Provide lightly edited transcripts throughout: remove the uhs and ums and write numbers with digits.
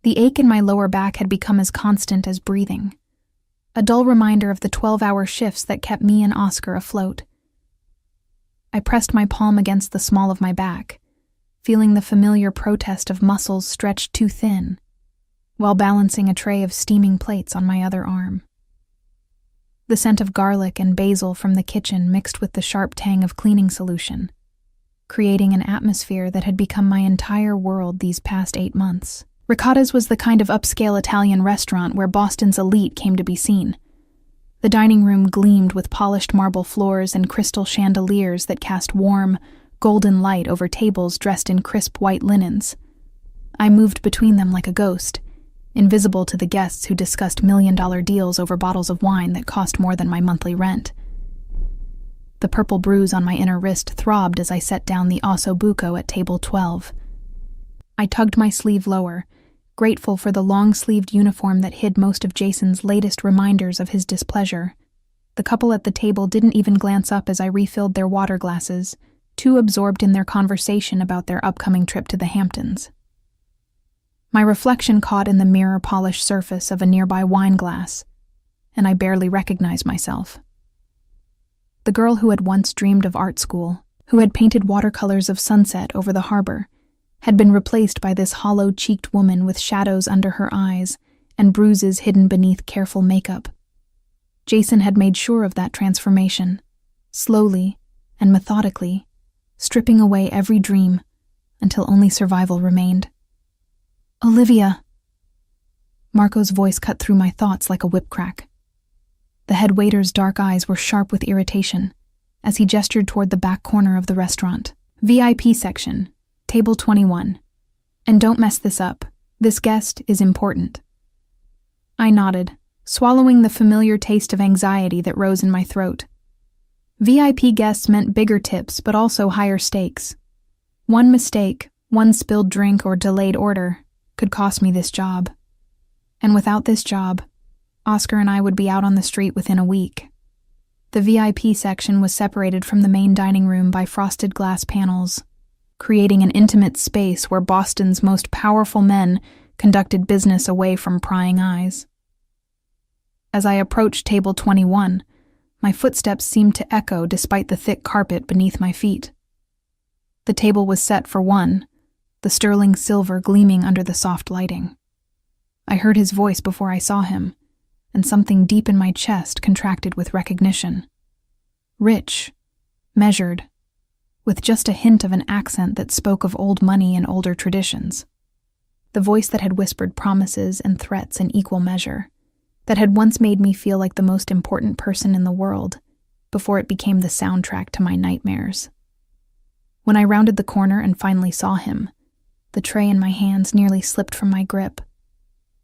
The ache in my lower back had become as constant as breathing, a dull reminder of the 12-hour shifts that kept me and Oscar afloat. I pressed my palm against the small of my back, feeling the familiar protest of muscles stretched too thin, while balancing a tray of steaming plates on my other arm. The scent of garlic and basil from the kitchen mixed with the sharp tang of cleaning solution, creating an atmosphere that had become my entire world these past 8 months. Ricotta's was the kind of upscale Italian restaurant where Boston's elite came to be seen. The dining room gleamed with polished marble floors and crystal chandeliers that cast warm, golden light over tables dressed in crisp white linens. I moved between them like a ghost, invisible to the guests who discussed million-dollar deals over bottles of wine that cost more than my monthly rent. The purple bruise on my inner wrist throbbed as I set down the osso buco at table 12. I tugged my sleeve lower, grateful for the long-sleeved uniform that hid most of Jason's latest reminders of his displeasure. The couple at the table didn't even glance up as I refilled their water glasses, too absorbed in their conversation about their upcoming trip to the Hamptons. My reflection caught in the mirror-polished surface of a nearby wine glass, and I barely recognized myself. The girl who had once dreamed of art school, who had painted watercolors of sunset over the harbor, had been replaced by this hollow-cheeked woman with shadows under her eyes and bruises hidden beneath careful makeup. Jason had made sure of that transformation, slowly and methodically, stripping away every dream until only survival remained. "Olivia!" Marco's voice cut through my thoughts like a whip crack. The head waiter's dark eyes were sharp with irritation as he gestured toward the back corner of the restaurant. "VIP section. Table 21. And don't mess this up. This guest is important." I nodded, swallowing the familiar taste of anxiety that rose in my throat. VIP guests meant bigger tips, but also higher stakes. One mistake, one spilled drink or delayed order, could cost me this job. And without this job, Oscar and I would be out on the street within a week. The VIP section was separated from the main dining room by frosted glass panels, creating an intimate space where Boston's most powerful men conducted business away from prying eyes. As I approached table 21, my footsteps seemed to echo despite the thick carpet beneath my feet. The table was set for one, the sterling silver gleaming under the soft lighting. I heard his voice before I saw him, and something deep in my chest contracted with recognition. Rich, measured, with just a hint of an accent that spoke of old money and older traditions. The voice that had whispered promises and threats in equal measure, that had once made me feel like the most important person in the world, before it became the soundtrack to my nightmares. When I rounded the corner and finally saw him, the tray in my hands nearly slipped from my grip.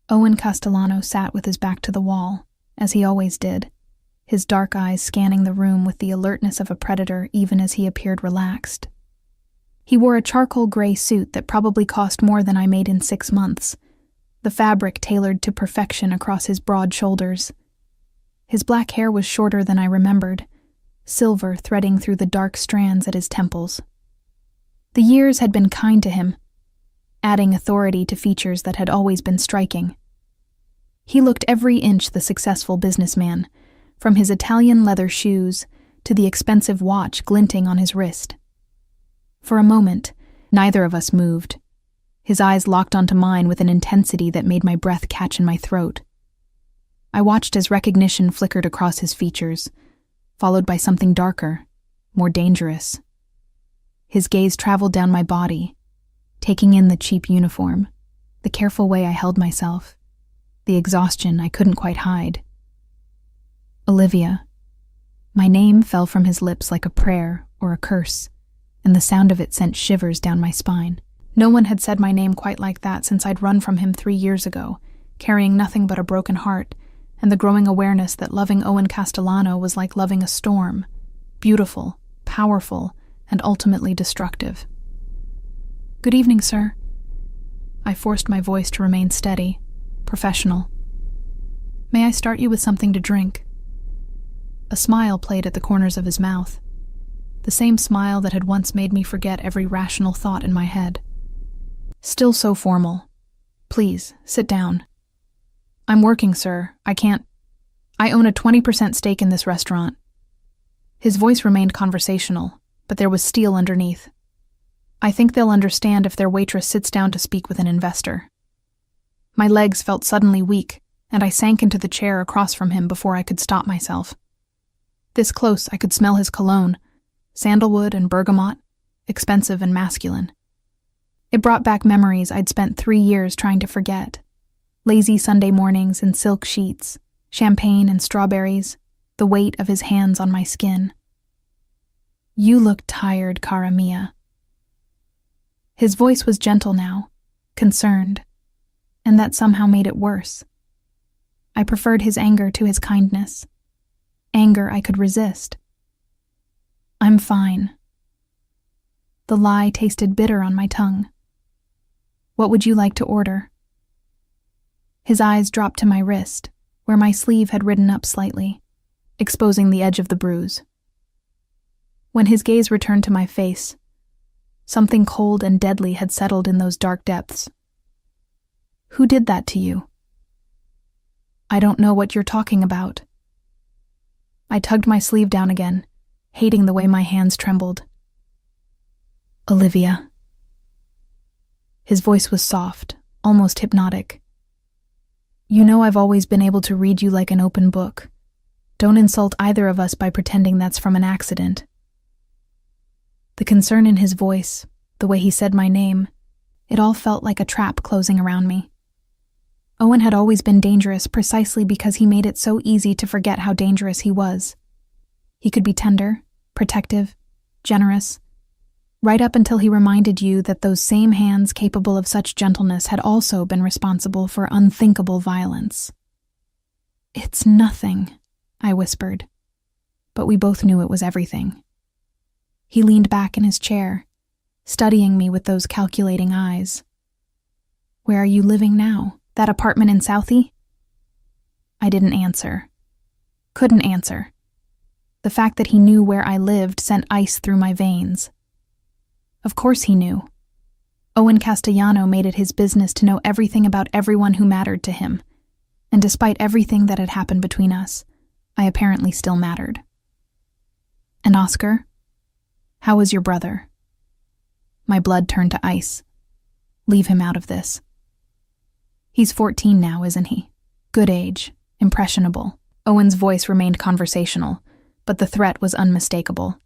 Owen Castellano sat with his back to the wall, as he always did, his dark eyes scanning the room with the alertness of a predator even as he appeared relaxed. He wore a charcoal gray suit that probably cost more than I made in 6 months, the fabric tailored to perfection across his broad shoulders. His black hair was shorter than I remembered, silver threading through the dark strands at his temples. The years had been kind to him, adding authority to features that had always been striking. He looked every inch the successful businessman, from his Italian leather shoes to the expensive watch glinting on his wrist. For a moment, neither of us moved. His eyes locked onto mine with an intensity that made my breath catch in my throat. I watched as recognition flickered across his features, followed by something darker, more dangerous. His gaze traveled down my body, taking in the cheap uniform, the careful way I held myself, the exhaustion I couldn't quite hide. "Olivia." My name fell from his lips like a prayer or a curse, and the sound of it sent shivers down my spine. No one had said my name quite like that since I'd run from him 3 years ago, carrying nothing but a broken heart, and the growing awareness that loving Owen Castellano was like loving a storm, beautiful, powerful, and ultimately destructive. "Good evening, sir." I forced my voice to remain steady, professional. "May I start you with something to drink?" A smile played at the corners of his mouth, the same smile that had once made me forget every rational thought in my head. Still so formal. Please, sit down. I'm working, sir. I can't. I own a 20% stake in this restaurant. His voice remained conversational, but there was steel underneath. I think they'll understand if their waitress sits down to speak with an investor. My legs felt suddenly weak, and I sank into the chair across from him before I could stop myself. This close, I could smell his cologne, sandalwood and bergamot, expensive and masculine. It brought back memories I'd spent 3 years trying to forget. Lazy Sunday mornings in silk sheets, champagne and strawberries, the weight of his hands on my skin. You look tired, cara mia. His voice was gentle now, concerned, and that somehow made it worse. I preferred his anger to his kindness. Anger I could resist. I'm fine. The lie tasted bitter on my tongue. What would you like to order? His eyes dropped to my wrist, where my sleeve had ridden up slightly, exposing the edge of the bruise. When his gaze returned to my face, something cold and deadly had settled in those dark depths. Who did that to you? I don't know what you're talking about. I tugged my sleeve down again, hating the way my hands trembled. Olivia. His voice was soft, almost hypnotic. You know I've always been able to read you like an open book. Don't insult either of us by pretending that's from an accident. The concern in his voice, the way he said my name, it all felt like a trap closing around me. Owen had always been dangerous precisely because he made it so easy to forget how dangerous he was. He could be tender, protective, generous, right up until he reminded you that those same hands capable of such gentleness had also been responsible for unthinkable violence. It's nothing, I whispered, but we both knew it was everything. He leaned back in his chair, studying me with those calculating eyes. Where are you living now? That apartment in Southie? I didn't answer. Couldn't answer. The fact that he knew where I lived sent ice through my veins. Of course he knew. Owen Castellano made it his business to know everything about everyone who mattered to him, and despite everything that had happened between us, I apparently still mattered. And Oscar? How is your brother? My blood turned to ice. Leave him out of this. He's 14 now, isn't he? Good age, impressionable. Owen's voice remained conversational, but the threat was unmistakable.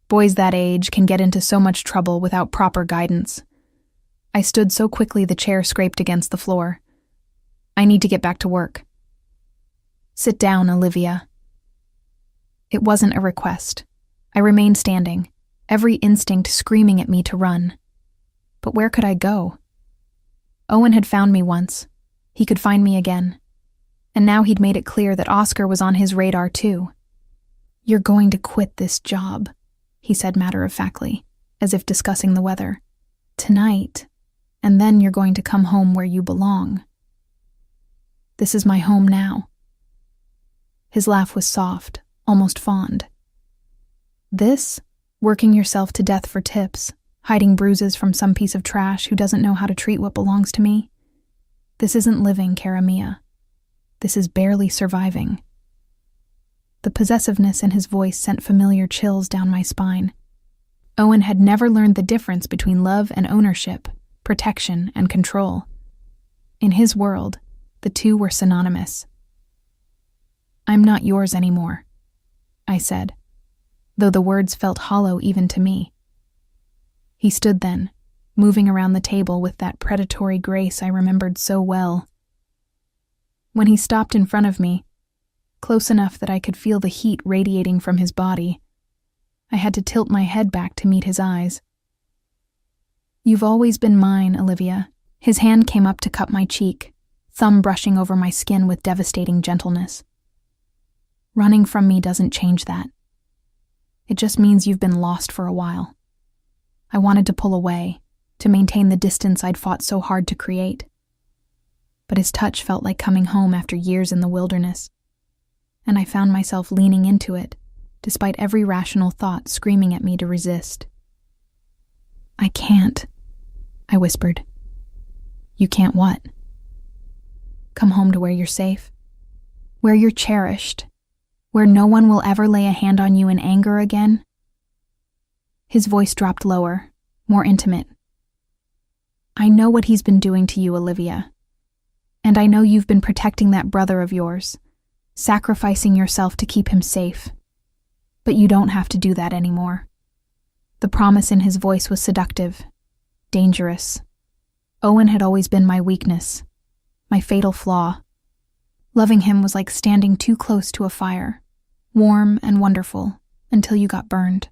Boys that age can get into so much trouble without proper guidance. I stood so quickly the chair scraped against the floor. I need to get back to work. Sit down, Olivia. It wasn't a request. I remained standing, every instinct screaming at me to run. But where could I go? Owen had found me once. He could find me again. And now he'd made it clear that Oscar was on his radar too. You're going to quit this job, he said matter-of-factly, as if discussing the weather. Tonight, and then you're going to come home where you belong. This is my home now. His laugh was soft, almost fond. This? Working yourself to death for tips, hiding bruises from some piece of trash who doesn't know how to treat what belongs to me? This isn't living, cara mia. This is barely surviving. The possessiveness in his voice sent familiar chills down my spine. Owen had never learned the difference between love and ownership, protection and control. In his world, the two were synonymous. I'm not yours anymore, I said, though the words felt hollow even to me. He stood then, moving around the table with that predatory grace I remembered so well. When he stopped in front of me, close enough that I could feel the heat radiating from his body, I had to tilt my head back to meet his eyes. You've always been mine, Olivia. His hand came up to cup my cheek, thumb brushing over my skin with devastating gentleness. Running from me doesn't change that. It just means you've been lost for a while. I wanted to pull away, to maintain the distance I'd fought so hard to create. But his touch felt like coming home after years in the wilderness, and I found myself leaning into it, despite every rational thought screaming at me to resist. I can't, I whispered. You can't what? Come home to where you're safe, where you're cherished, where no one will ever lay a hand on you in anger again? His voice dropped lower, more intimate. I know what he's been doing to you, Olivia. And I know you've been protecting that brother of yours, sacrificing yourself to keep him safe. But you don't have to do that anymore. The promise in his voice was seductive, dangerous. Owen had always been my weakness, my fatal flaw. Loving him was like standing too close to a fire, warm and wonderful, until you got burned.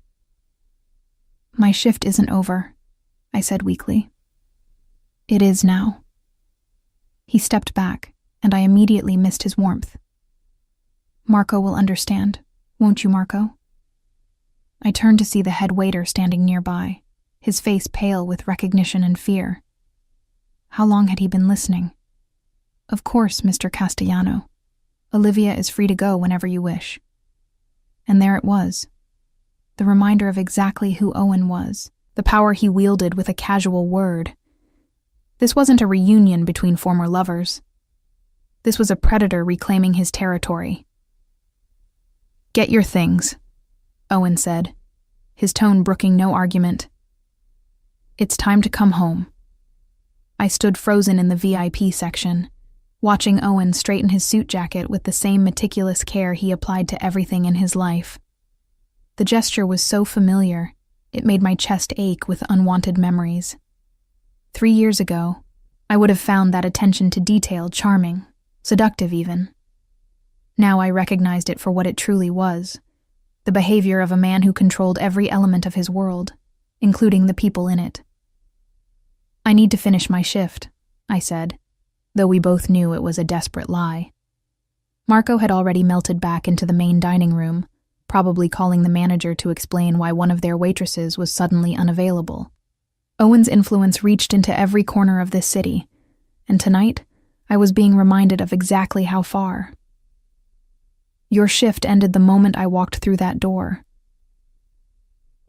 My shift isn't over, I said weakly. It is now. He stepped back, and I immediately missed his warmth. Marco will understand, won't you, Marco? I turned to see the head waiter standing nearby, his face pale with recognition and fear. How long had he been listening? Of course, Mr. Castellano. Olivia is free to go whenever you wish. And there it was. The reminder of exactly who Owen was, the power he wielded with a casual word. This wasn't a reunion between former lovers. This was a predator reclaiming his territory. Get your things, Owen said, his tone brooking no argument. It's time to come home. I stood frozen in the VIP section, watching Owen straighten his suit jacket with the same meticulous care he applied to everything in his life. The gesture was so familiar, it made my chest ache with unwanted memories. 3 years ago, I would have found that attention to detail charming, seductive even. Now I recognized it for what it truly was, the behavior of a man who controlled every element of his world, including the people in it. I need to finish my shift, I said, though we both knew it was a desperate lie. Marco had already melted back into the main dining room, probably calling the manager to explain why one of their waitresses was suddenly unavailable. Owen's influence reached into every corner of this city, and tonight I was being reminded of exactly how far. Your shift ended the moment I walked through that door.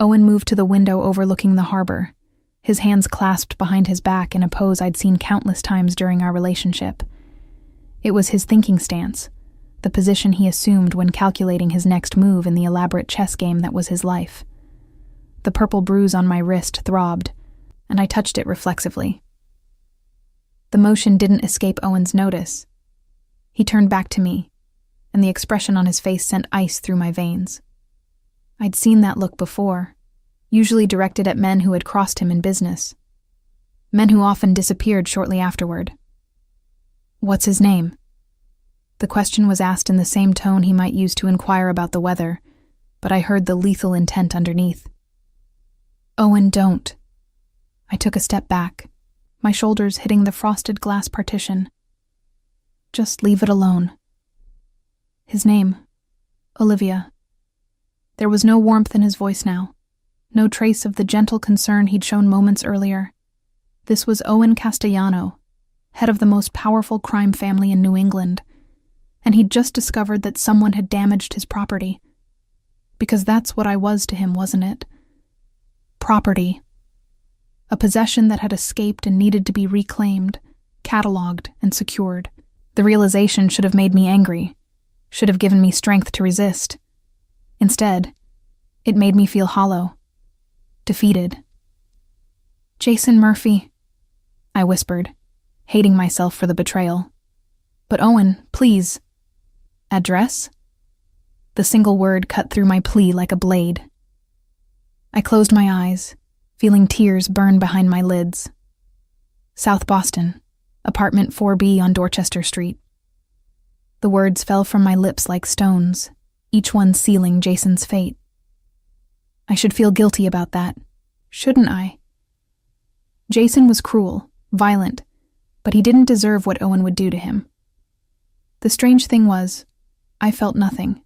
Owen moved to the window overlooking the harbor, his hands clasped behind his back in a pose I'd seen countless times during our relationship. It was his thinking stance, the position he assumed when calculating his next move in the elaborate chess game that was his life. The purple bruise on my wrist throbbed, and I touched it reflexively. The motion didn't escape Owen's notice. He turned back to me, and the expression on his face sent ice through my veins. I'd seen that look before, usually directed at men who had crossed him in business. Men who often disappeared shortly afterward. What's his name? The question was asked in the same tone he might use to inquire about the weather, but I heard the lethal intent underneath. Owen, don't. I took a step back, my shoulders hitting the frosted glass partition. Just leave it alone. His name, Olivia. There was no warmth in his voice now, no trace of the gentle concern he'd shown moments earlier. This was Owen Castellano, head of the most powerful crime family in New England, and he'd just discovered that someone had damaged his property. Because that's what I was to him, wasn't it? Property. A possession that had escaped and needed to be reclaimed, cataloged, and secured. The realization should have made me angry, should have given me strength to resist. Instead, it made me feel hollow, defeated. Jason Murphy, I whispered, hating myself for the betrayal. But Owen, please. Address? The single word cut through my plea like a blade. I closed my eyes, feeling tears burn behind my lids. South Boston, apartment 4B on Dorchester Street. The words fell from my lips like stones, each one sealing Jason's fate. I should feel guilty about that, shouldn't I? Jason was cruel, violent, but he didn't deserve what Owen would do to him. The strange thing was, I felt nothing.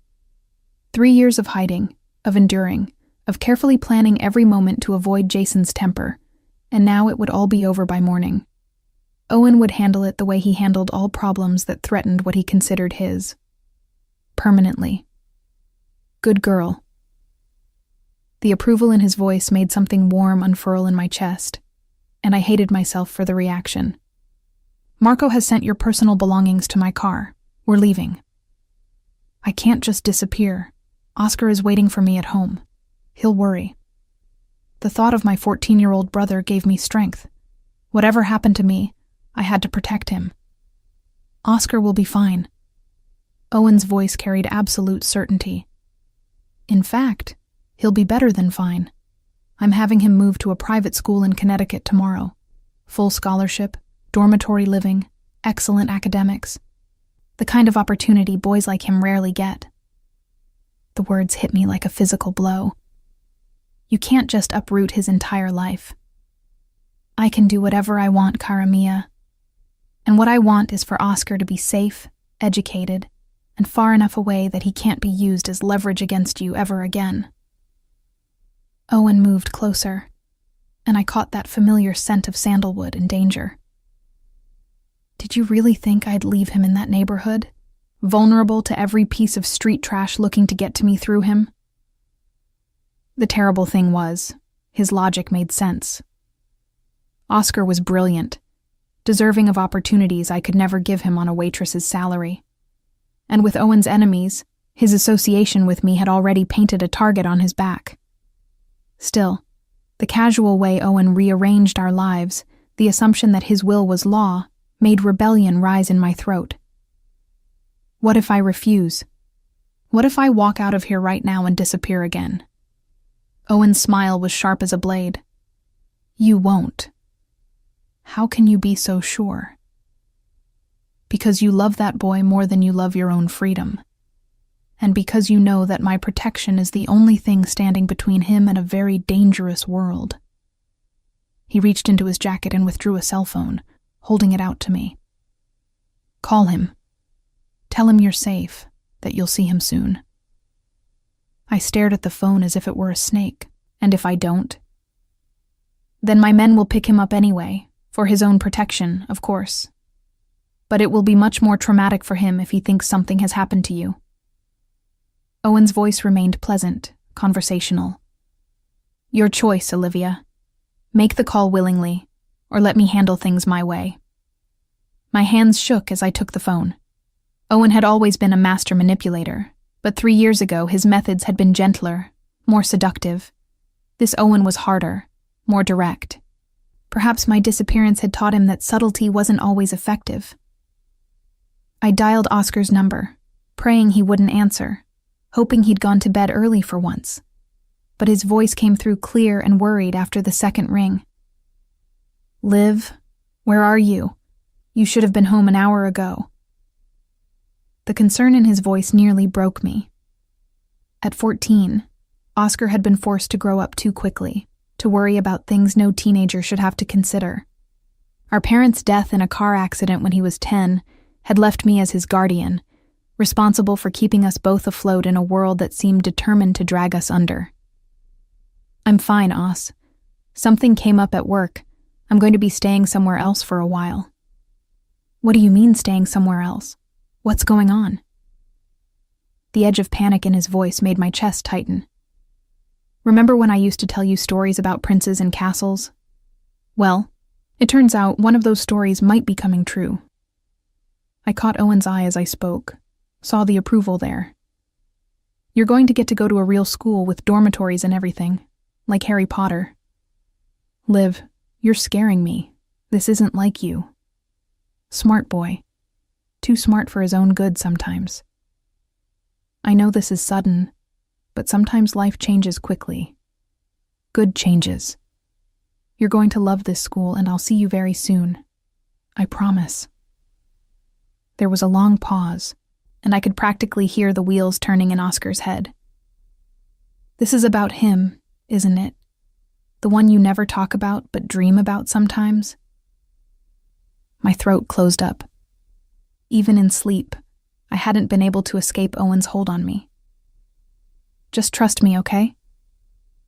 3 years of hiding, of enduring, of carefully planning every moment to avoid Jason's temper, and now it would all be over by morning. Owen would handle it the way he handled all problems that threatened what he considered his. Permanently. Good girl. The approval in his voice made something warm unfurl in my chest, and I hated myself for the reaction. Marco has sent your personal belongings to my car. We're leaving. I can't just disappear. Oscar is waiting for me at home. He'll worry. The thought of my 14-year-old brother gave me strength. Whatever happened to me, I had to protect him. Oscar will be fine. Owen's voice carried absolute certainty. In fact, he'll be better than fine. I'm having him move to a private school in Connecticut tomorrow. Full scholarship, dormitory living, excellent academics. The kind of opportunity boys like him rarely get. The words hit me like a physical blow. You can't just uproot his entire life. I can do whatever I want, cara mia. And what I want is for Oscar to be safe, educated, and far enough away that he can't be used as leverage against you ever again. Owen moved closer, and I caught that familiar scent of sandalwood and danger. Did you really think I'd leave him in that neighborhood, vulnerable to every piece of street trash looking to get to me through him? The terrible thing was, his logic made sense. Oscar was brilliant, deserving of opportunities I could never give him on a waitress's salary. And with Owen's enemies, his association with me had already painted a target on his back. Still, the casual way Owen rearranged our lives, the assumption that his will was law, made rebellion rise in my throat. What if I refuse? What if I walk out of here right now and disappear again? Owen's smile was sharp as a blade. You won't. How can you be so sure? Because you love that boy more than you love your own freedom. And because you know that my protection is the only thing standing between him and a very dangerous world. He reached into his jacket and withdrew a cell phone, holding it out to me. Call him. Tell him you're safe, that you'll see him soon. I stared at the phone as if it were a snake, and if I don't? Then my men will pick him up anyway, for his own protection, of course. But it will be much more traumatic for him if he thinks something has happened to you. Owen's voice remained pleasant, conversational. Your choice, Olivia. Make the call willingly, or let me handle things my way. My hands shook as I took the phone. Owen had always been a master manipulator, but 3 years ago his methods had been gentler, more seductive. This Owen was harder, more direct. Perhaps my disappearance had taught him that subtlety wasn't always effective. I dialed Oscar's number, praying he wouldn't answer, hoping he'd gone to bed early for once. But his voice came through clear and worried after the second ring. Liv, where are you? You should have been home an hour ago. The concern in his voice nearly broke me. At 14, Oscar had been forced to grow up too quickly, to worry about things no teenager should have to consider. Our parents' death in a car accident when he was 10 had left me as his guardian, responsible for keeping us both afloat in a world that seemed determined to drag us under. I'm fine, Os. Something came up at work. I'm going to be staying somewhere else for a while. What do you mean staying somewhere else? What's going on? The edge of panic in his voice made my chest tighten. Remember when I used to tell you stories about princes and castles? Well, it turns out one of those stories might be coming true. I caught Owen's eye as I spoke, saw the approval there. You're going to get to go to a real school with dormitories and everything, like Harry Potter. Liv, you're scaring me. This isn't like you. Smart boy. Too smart for his own good sometimes. I know this is sudden, but sometimes life changes quickly. Good changes. You're going to love this school and I'll see you very soon. I promise. There was a long pause, and I could practically hear the wheels turning in Oscar's head. This is about him, isn't it? The one you never talk about but dream about sometimes? My throat closed up. Even in sleep, I hadn't been able to escape Owen's hold on me. Just trust me, okay?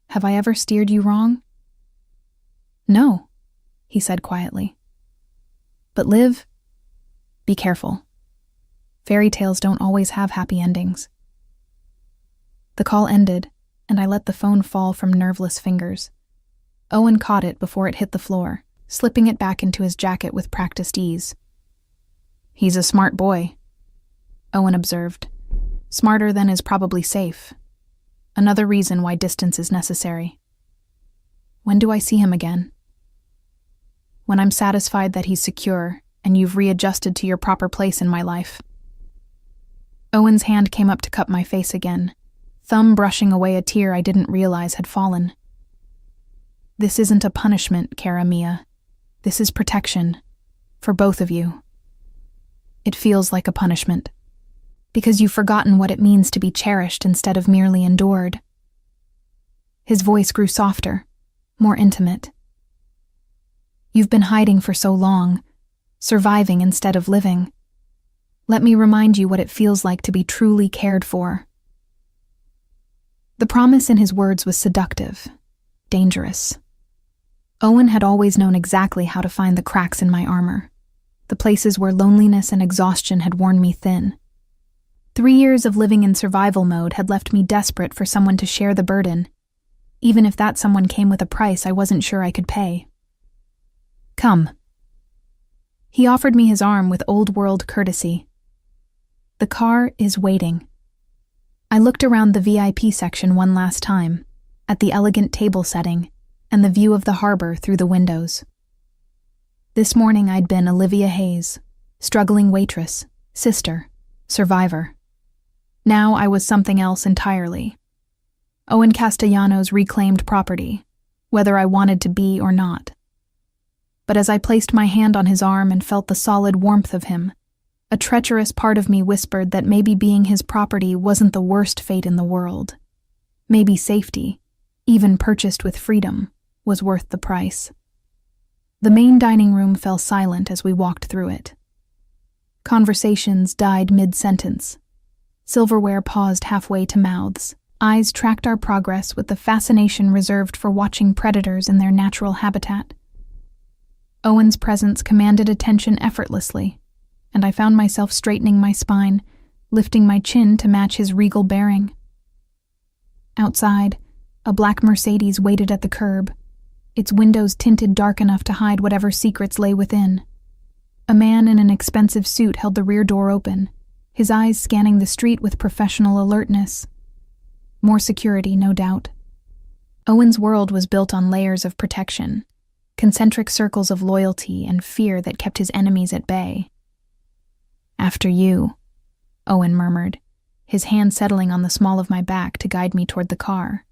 Have I ever steered you wrong? No, he said quietly. But Liv, be careful. Fairy tales don't always have happy endings. The call ended, and I let the phone fall from nerveless fingers. Owen caught it before it hit the floor, slipping it back into his jacket with practiced ease. He's a smart boy, Owen observed. Smarter than is probably safe. Another reason why distance is necessary. When do I see him again? When I'm satisfied that he's secure and you've readjusted to your proper place in my life. Owen's hand came up to cup my face again, thumb brushing away a tear I didn't realize had fallen. This isn't a punishment, cara mia. This is protection. For both of you. It feels like a punishment. Because you've forgotten what it means to be cherished instead of merely endured. His voice grew softer, more intimate. You've been hiding for so long, surviving instead of living. Let me remind you what it feels like to be truly cared for. The promise in his words was seductive, dangerous. Owen had always known exactly how to find the cracks in my armor, the places where loneliness and exhaustion had worn me thin. 3 years of living in survival mode had left me desperate for someone to share the burden, even if that someone came with a price I wasn't sure I could pay. Come. He offered me his arm with old-world courtesy. The car is waiting. I looked around the VIP section one last time, at the elegant table setting and the view of the harbor through the windows. This morning I'd been Olivia Hayes, struggling waitress, sister, survivor. Now I was something else entirely. Owen Castellanos' reclaimed property, whether I wanted to be or not. But as I placed my hand on his arm and felt the solid warmth of him, a treacherous part of me whispered that maybe being his property wasn't the worst fate in the world. Maybe safety, even purchased with freedom, was worth the price. The main dining room fell silent as we walked through it. Conversations died mid-sentence. Silverware paused halfway to mouths. Eyes tracked our progress with the fascination reserved for watching predators in their natural habitat. Owen's presence commanded attention effortlessly, and I found myself straightening my spine, lifting my chin to match his regal bearing. Outside, a black Mercedes waited at the curb, its windows tinted dark enough to hide whatever secrets lay within. A man in an expensive suit held the rear door open, his eyes scanning the street with professional alertness. More security, no doubt. Owen's world was built on layers of protection, concentric circles of loyalty and fear that kept his enemies at bay. After you, Owen murmured, his hand settling on the small of my back to guide me toward the car.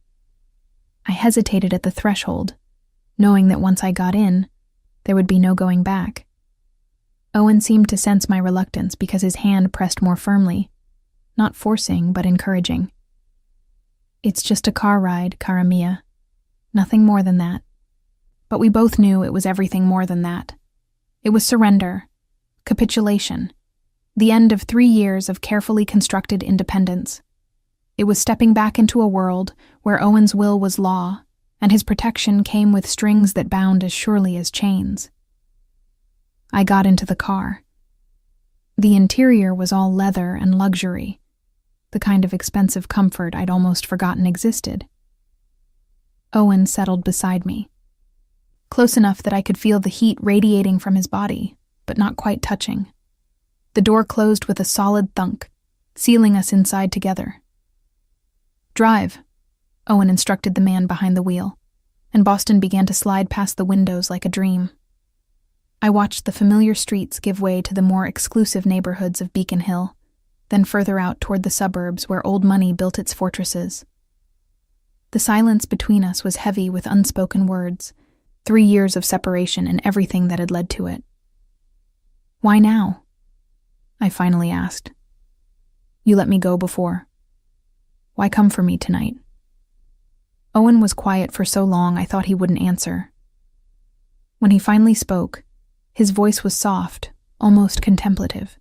I hesitated at the threshold, knowing that once I got in, there would be no going back. Owen seemed to sense my reluctance because his hand pressed more firmly, not forcing but encouraging. It's just a car ride, cara mia. Nothing more than that. But we both knew it was everything more than that. It was surrender, capitulation, the end of 3 years of carefully constructed independence. It was stepping back into a world where Owen's will was law, and his protection came with strings that bound as surely as chains. I got into the car. The interior was all leather and luxury, the kind of expensive comfort I'd almost forgotten existed. Owen settled beside me, close enough that I could feel the heat radiating from his body, but not quite touching. The door closed with a solid thunk, sealing us inside together. Drive, Owen instructed the man behind the wheel, and Boston began to slide past the windows like a dream. I watched the familiar streets give way to the more exclusive neighborhoods of Beacon Hill, then further out toward the suburbs where old money built its fortresses. The silence between us was heavy with unspoken words, 3 years of separation and everything that had led to it. Why now? I finally asked. You let me go before. Why come for me tonight? Owen was quiet for so long I thought he wouldn't answer. When he finally spoke, his voice was soft, almost contemplative.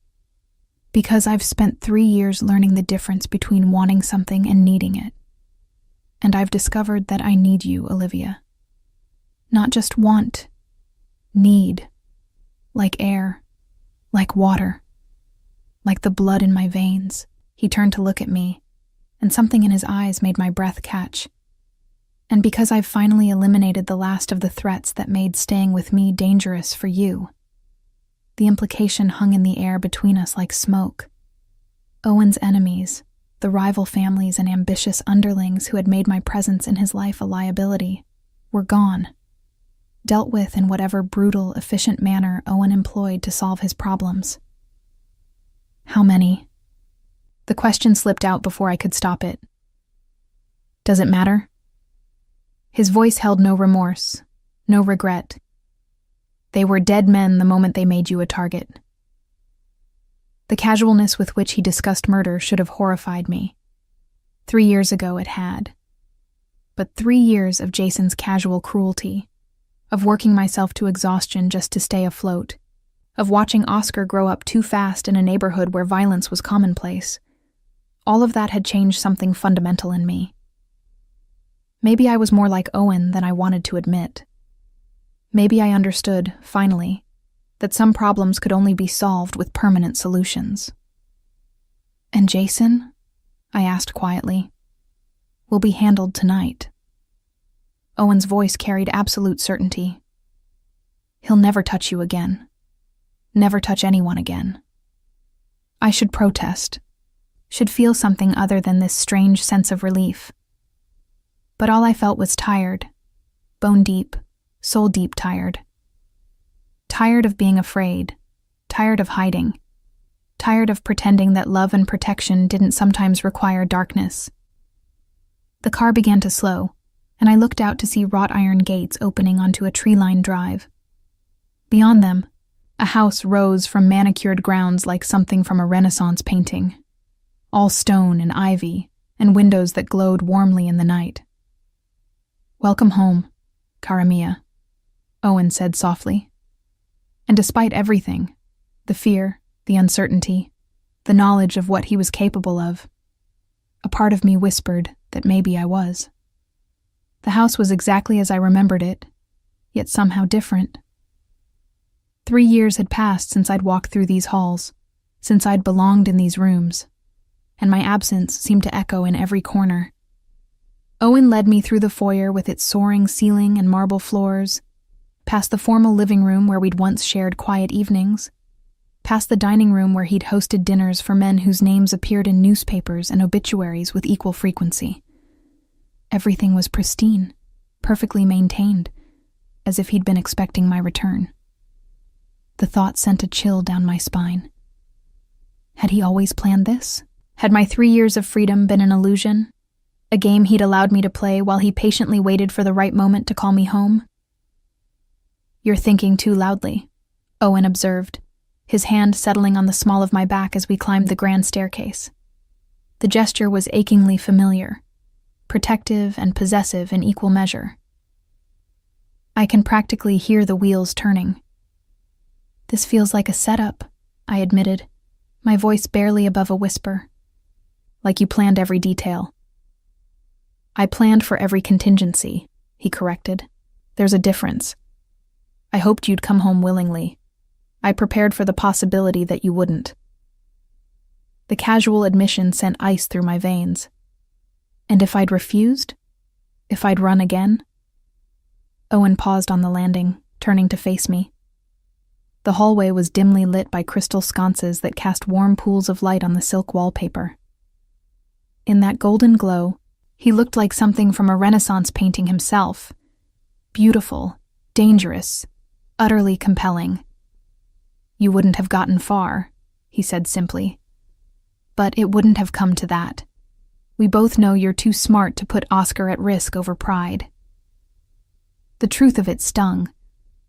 Because I've spent 3 years learning the difference between wanting something and needing it. And I've discovered that I need you, Olivia. Not just want, need. Like air, like water, like the blood in my veins. He turned to look at me, and something in his eyes made my breath catch. And because I've finally eliminated the last of the threats that made staying with me dangerous for you. The implication hung in the air between us like smoke. Owen's enemies, the rival families and ambitious underlings who had made my presence in his life a liability, were gone, dealt with in whatever brutal, efficient manner Owen employed to solve his problems. How many? The question slipped out before I could stop it. Does it matter? His voice held no remorse, no regret. They were dead men the moment they made you a target. The casualness with which he discussed murder should have horrified me. 3 years ago it had. But 3 years of Jason's casual cruelty, of working myself to exhaustion just to stay afloat, of watching Oscar grow up too fast in a neighborhood where violence was commonplace, all of that had changed something fundamental in me. Maybe I was more like Owen than I wanted to admit. Maybe I understood, finally, that some problems could only be solved with permanent solutions. And Jason, I asked quietly, will be handled tonight. Owen's voice carried absolute certainty. He'll never touch you again. Never touch anyone again. I should protest, should feel something other than this strange sense of relief. But all I felt was tired, bone-deep, soul-deep tired. Tired of being afraid, tired of hiding, tired of pretending that love and protection didn't sometimes require darkness. The car began to slow, and I looked out to see wrought iron gates opening onto a tree-lined drive. Beyond them, a house rose from manicured grounds like something from a Renaissance painting, all stone and ivy, and windows that glowed warmly in the night. "Welcome home, Karamia," Owen said softly. And despite everything, the fear, the uncertainty, the knowledge of what he was capable of, a part of me whispered that maybe I was. The house was exactly as I remembered it, yet somehow different. 3 years had passed since I'd walked through these halls, since I'd belonged in these rooms, and my absence seemed to echo in every corner. Owen led me through the foyer with its soaring ceiling and marble floors, past the formal living room where we'd once shared quiet evenings, past the dining room where he'd hosted dinners for men whose names appeared in newspapers and obituaries with equal frequency. Everything was pristine, perfectly maintained, as if he'd been expecting my return. The thought sent a chill down my spine. Had he always planned this? Had my 3 years of freedom been an illusion? A game he'd allowed me to play while he patiently waited for the right moment to call me home? "You're thinking too loudly," Owen observed, his hand settling on the small of my back as we climbed the grand staircase. The gesture was achingly familiar, protective and possessive in equal measure. I can practically hear the wheels turning. "This feels like a setup," I admitted, my voice barely above a whisper. "Like you planned every detail." "I planned for every contingency," he corrected. "There's a difference. I hoped you'd come home willingly. I prepared for the possibility that you wouldn't." The casual admission sent ice through my veins. And if I'd refused? If I'd run again? Owen paused on the landing, turning to face me. The hallway was dimly lit by crystal sconces that cast warm pools of light on the silk wallpaper. In that golden glow, he looked like something from a Renaissance painting himself. Beautiful, dangerous, utterly compelling. "You wouldn't have gotten far," he said simply. "But it wouldn't have come to that. We both know you're too smart to put Oscar at risk over pride." The truth of it stung,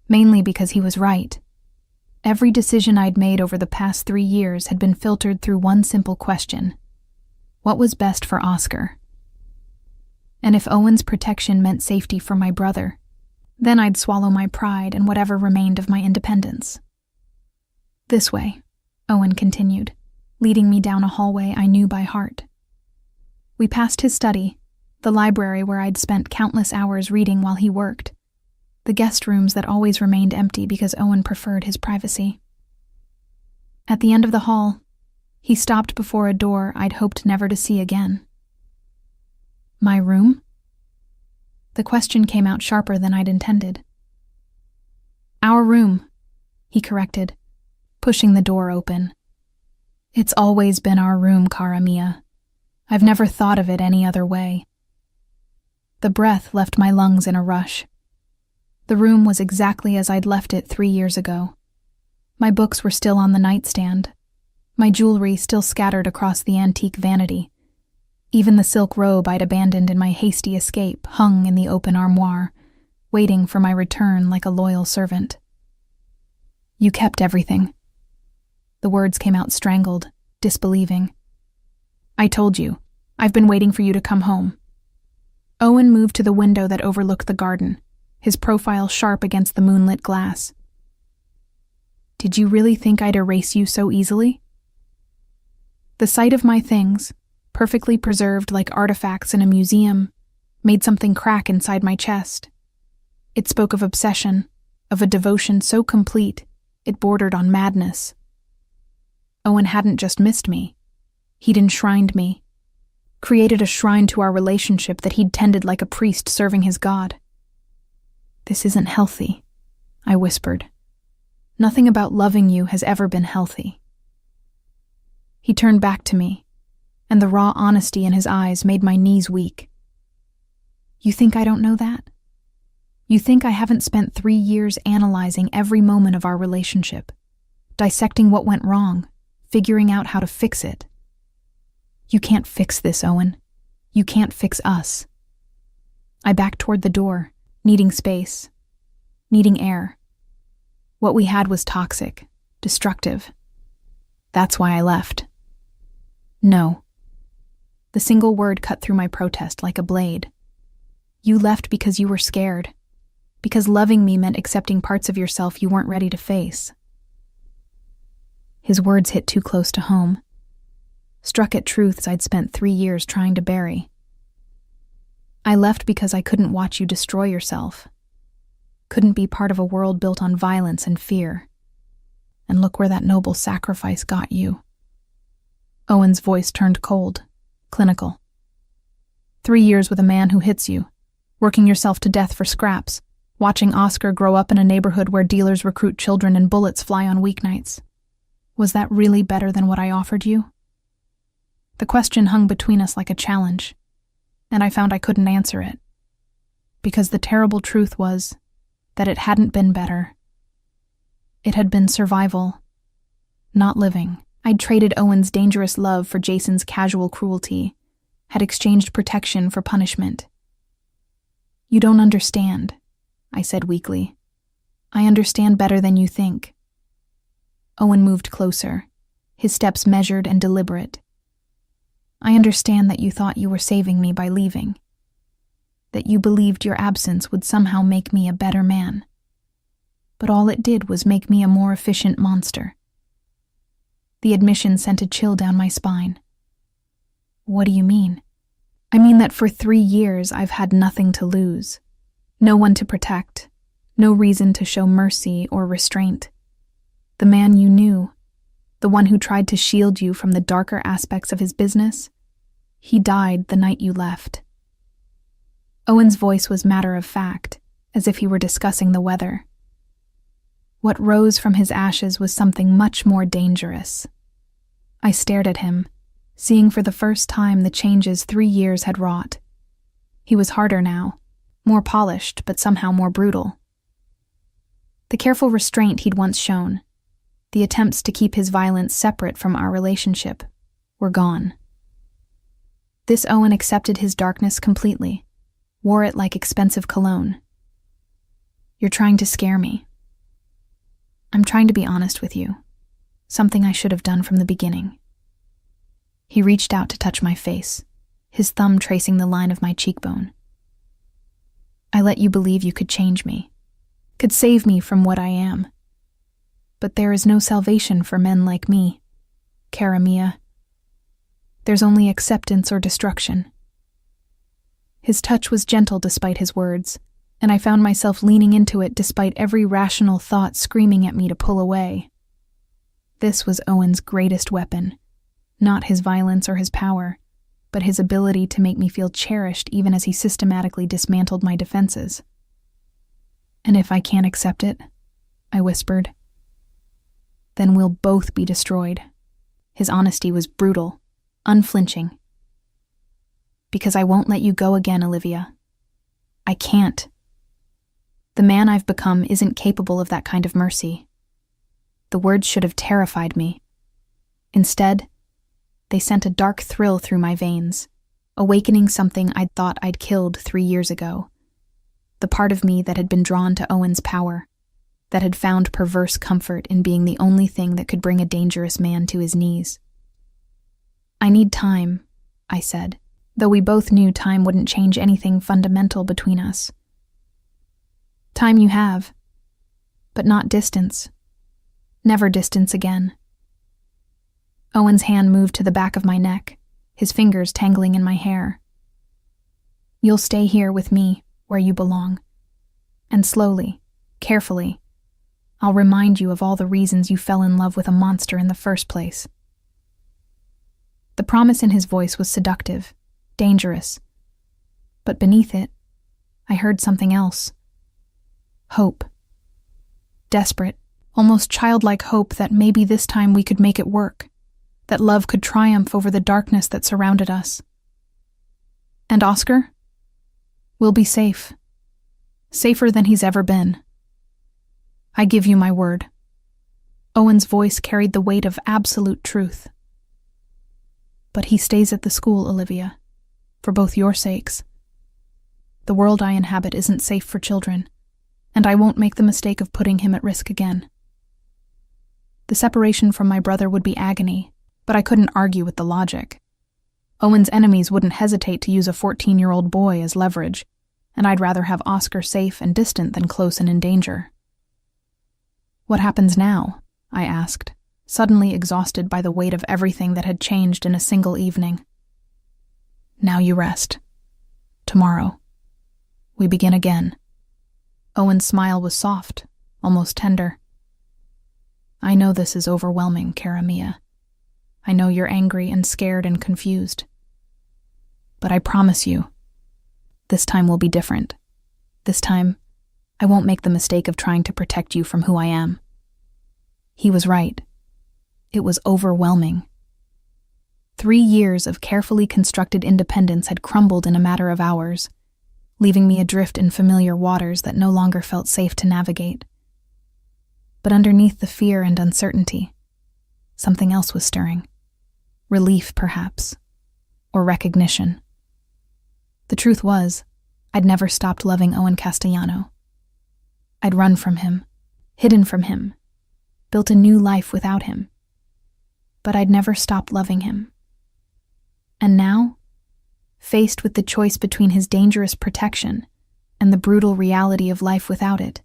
mainly because he was right. Every decision I'd made over the past 3 years had been filtered through one simple question: what was best for Oscar? And if Owen's protection meant safety for my brother, then I'd swallow my pride and whatever remained of my independence. "This way," Owen continued, leading me down a hallway I knew by heart. We passed his study, the library where I'd spent countless hours reading while he worked, the guest rooms that always remained empty because Owen preferred his privacy. At the end of the hall, he stopped before a door I'd hoped never to see again. "My room?" The question came out sharper than I'd intended. "Our room," he corrected, pushing the door open. It's always been our room, cara mia. I've never thought of it any other way. The breath left my lungs in a rush. The room was exactly as I'd left it 3 years ago. My books were still on the nightstand, my jewelry still scattered across the antique vanity. Even the silk robe I'd abandoned in my hasty escape hung in the open armoire, waiting for my return like a loyal servant. You kept everything. The words came out strangled, disbelieving. I told you. I've been waiting for you to come home. Owen moved to the window that overlooked the garden, his profile sharp against the moonlit glass. Did you really think I'd erase you so easily? The sight of my things, perfectly preserved like artifacts in a museum, made something crack inside my chest. It spoke of obsession, of a devotion so complete it bordered on madness. Owen hadn't just missed me. He'd enshrined me, created a shrine to our relationship that he'd tended like a priest serving his god. This isn't healthy, I whispered. Nothing about loving you has ever been healthy. He turned back to me, and the raw honesty in his eyes made my knees weak. You think I don't know that? You think I haven't spent 3 years analyzing every moment of our relationship, dissecting what went wrong, figuring out how to fix it? You can't fix this, Owen. You can't fix us. I backed toward the door, needing space, needing air. What we had was toxic, destructive. That's why I left. No. The single word cut through my protest like a blade. You left because you were scared, because loving me meant accepting parts of yourself you weren't ready to face. His words hit too close to home, struck at truths I'd spent 3 years trying to bury. I left because I couldn't watch you destroy yourself, couldn't be part of a world built on violence and fear. And look where that noble sacrifice got you. Owen's voice turned cold, clinical. 3 years with a man who hits you, working yourself to death for scraps, watching Oscar grow up in a neighborhood where dealers recruit children and bullets fly on weeknights. Was that really better than what I offered you? The question hung between us like a challenge, and I found I couldn't answer it. Because the terrible truth was that it hadn't been better. It had been survival, not living. I'd traded Owen's dangerous love for Jason's casual cruelty, had exchanged protection for punishment. You don't understand, I said weakly. I understand better than you think. Owen moved closer, his steps measured and deliberate. I understand that you thought you were saving me by leaving, that you believed your absence would somehow make me a better man. But all it did was make me a more efficient monster. The admission sent a chill down my spine. What do you mean? I mean that for 3 years I've had nothing to lose, no one to protect, no reason to show mercy or restraint. The man you knew, the one who tried to shield you from the darker aspects of his business, he died the night you left. Owen's voice was matter of fact, as if he were discussing the weather. What rose from his ashes was something much more dangerous. I stared at him, seeing for the first time the changes 3 years had wrought. He was harder now, more polished, but somehow more brutal. The careful restraint he'd once shown, the attempts to keep his violence separate from our relationship, were gone. This Owen accepted his darkness completely, wore it like expensive cologne. You're trying to scare me. I'm trying to be honest with you, something I should have done from the beginning. He reached out to touch my face, his thumb tracing the line of my cheekbone. I let you believe you could change me, could save me from what I am. But there is no salvation for men like me, cara mia. There's only acceptance or destruction. His touch was gentle despite his words, and I found myself leaning into it despite every rational thought screaming at me to pull away. This was Owen's greatest weapon, not his violence or his power, but his ability to make me feel cherished even as he systematically dismantled my defenses. And if I can't accept it, I whispered. then we'll both be destroyed. His honesty was brutal, unflinching. Because I won't let you go again, Olivia. I can't. The man I've become isn't capable of that kind of mercy. The words should have terrified me. Instead, they sent a dark thrill through my veins, awakening something I'd thought I'd killed 3 years ago. The part of me that had been drawn to Owen's power, that had found perverse comfort in being the only thing that could bring a dangerous man to his knees. I need time, I said, though we both knew time wouldn't change anything fundamental between us. Time you have, but not distance. Never distance again. Owen's hand moved to the back of my neck, his fingers tangling in my hair. You'll stay here with me, where you belong. And slowly, carefully, I'll remind you of all the reasons you fell in love with a monster in the first place. The promise in his voice was seductive, dangerous. But beneath it, I heard something else. Hope. Desperate, almost childlike hope that maybe this time we could make it work, that love could triumph over the darkness that surrounded us. And Oscar? We'll be safe. Safer than he's ever been. I give you my word. Owen's voice carried the weight of absolute truth. But he stays at the school, Olivia, for both your sakes. The world I inhabit isn't safe for children, and I won't make the mistake of putting him at risk again. The separation from my brother would be agony, but I couldn't argue with the logic. Owen's enemies wouldn't hesitate to use a 14-year-old boy as leverage, and I'd rather have Oscar safe and distant than close and in danger. What happens now? I asked, suddenly exhausted by the weight of everything that had changed in a single evening. Now you rest. Tomorrow, we begin again. Owen's smile was soft, almost tender. I know this is overwhelming, Cara Mia. I know you're angry and scared and confused. But I promise you, this time will be different. This time, I won't make the mistake of trying to protect you from who I am. He was right. It was overwhelming. 3 years of carefully constructed independence had crumbled in a matter of hours, leaving me adrift in familiar waters that no longer felt safe to navigate. But underneath the fear and uncertainty, something else was stirring. Relief, perhaps, or recognition. The truth was, I'd never stopped loving Owen Castellano. I'd run from him, hidden from him, built a new life without him. But I'd never stopped loving him. And now, faced with the choice between his dangerous protection and the brutal reality of life without it,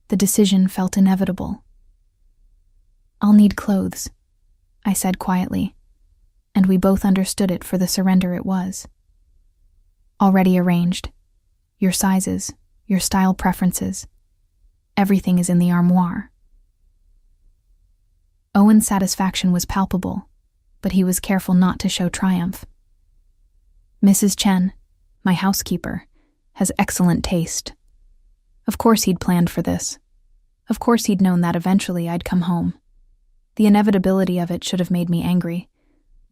the decision felt inevitable. I'll need clothes, I said quietly, and we both understood it for the surrender it was. Already arranged. Your sizes, your style preferences. Everything is in the armoire. Owen's satisfaction was palpable, but he was careful not to show triumph. Mrs. Chen, my housekeeper, has excellent taste. Of course he'd planned for this. Of course he'd known that eventually I'd come home. The inevitability of it should have made me angry,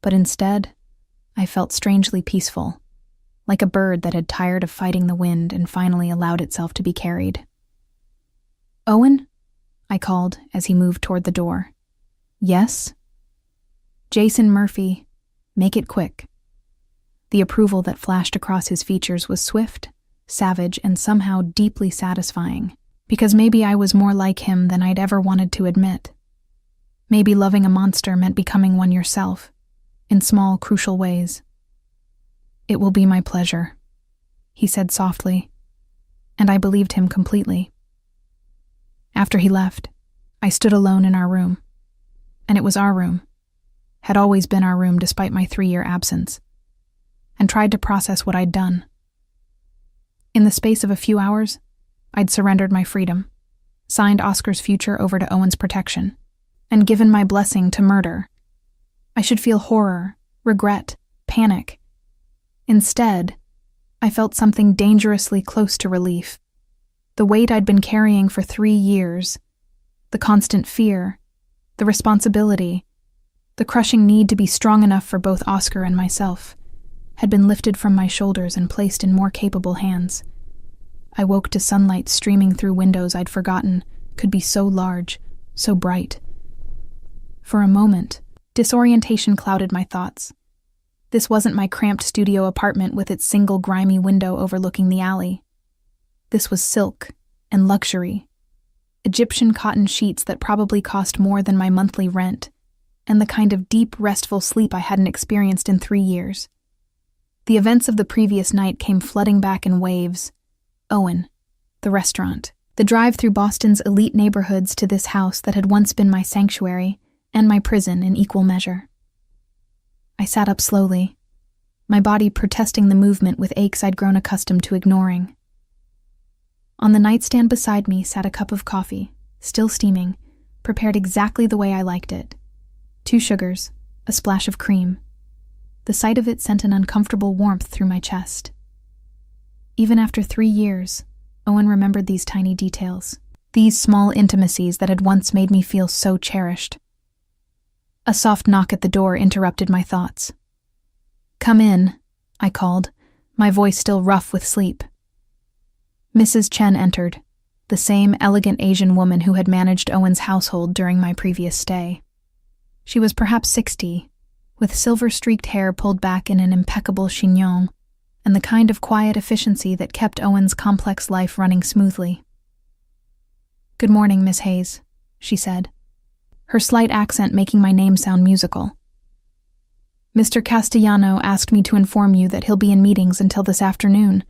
but instead, I felt strangely peaceful, like a bird that had tired of fighting the wind and finally allowed itself to be carried. Owen? I called as he moved toward the door. Yes? Jason Murphy, make it quick. The approval that flashed across his features was swift, savage, and somehow deeply satisfying, because maybe I was more like him than I'd ever wanted to admit. Maybe loving a monster meant becoming one yourself, in small, crucial ways. It will be my pleasure, he said softly, and I believed him completely. After he left, I stood alone in our room. And it was our room, had always been our room despite my 3-year absence, and tried to process what I'd done. In the space of a few hours, I'd surrendered my freedom, signed Oscar's future over to Owen's protection, and given my blessing to murder. I should feel horror, regret, panic. Instead, I felt something dangerously close to relief. The weight I'd been carrying for 3 years, the constant fear, The responsibility, the crushing need to be strong enough for both Oscar and myself, had been lifted from my shoulders and placed in more capable hands. I woke to sunlight streaming through windows I'd forgotten could be so large, so bright. For a moment, disorientation clouded my thoughts. This wasn't my cramped studio apartment with its single grimy window overlooking the alley. This was silk and luxury, Egyptian cotton sheets that probably cost more than my monthly rent, and the kind of deep, restful sleep I hadn't experienced in 3 years. The events of the previous night came flooding back in waves. Owen, the restaurant, the drive through Boston's elite neighborhoods to this house that had once been my sanctuary and my prison in equal measure. I sat up slowly, my body protesting the movement with aches I'd grown accustomed to ignoring. On the nightstand beside me sat a cup of coffee, still steaming, prepared exactly the way I liked it. 2 sugars, a splash of cream. The sight of it sent an uncomfortable warmth through my chest. Even after 3 years, Owen remembered these tiny details, these small intimacies that had once made me feel so cherished. A soft knock at the door interrupted my thoughts. "Come in," I called, my voice still rough with sleep. Mrs. Chen entered, the same elegant Asian woman who had managed Owen's household during my previous stay. She was perhaps 60, with silver-streaked hair pulled back in an impeccable chignon, and the kind of quiet efficiency that kept Owen's complex life running smoothly. "Good morning, Miss Hayes," she said, her slight accent making my name sound musical. "Mr. Castellano asked me to inform you that he'll be in meetings until this afternoon,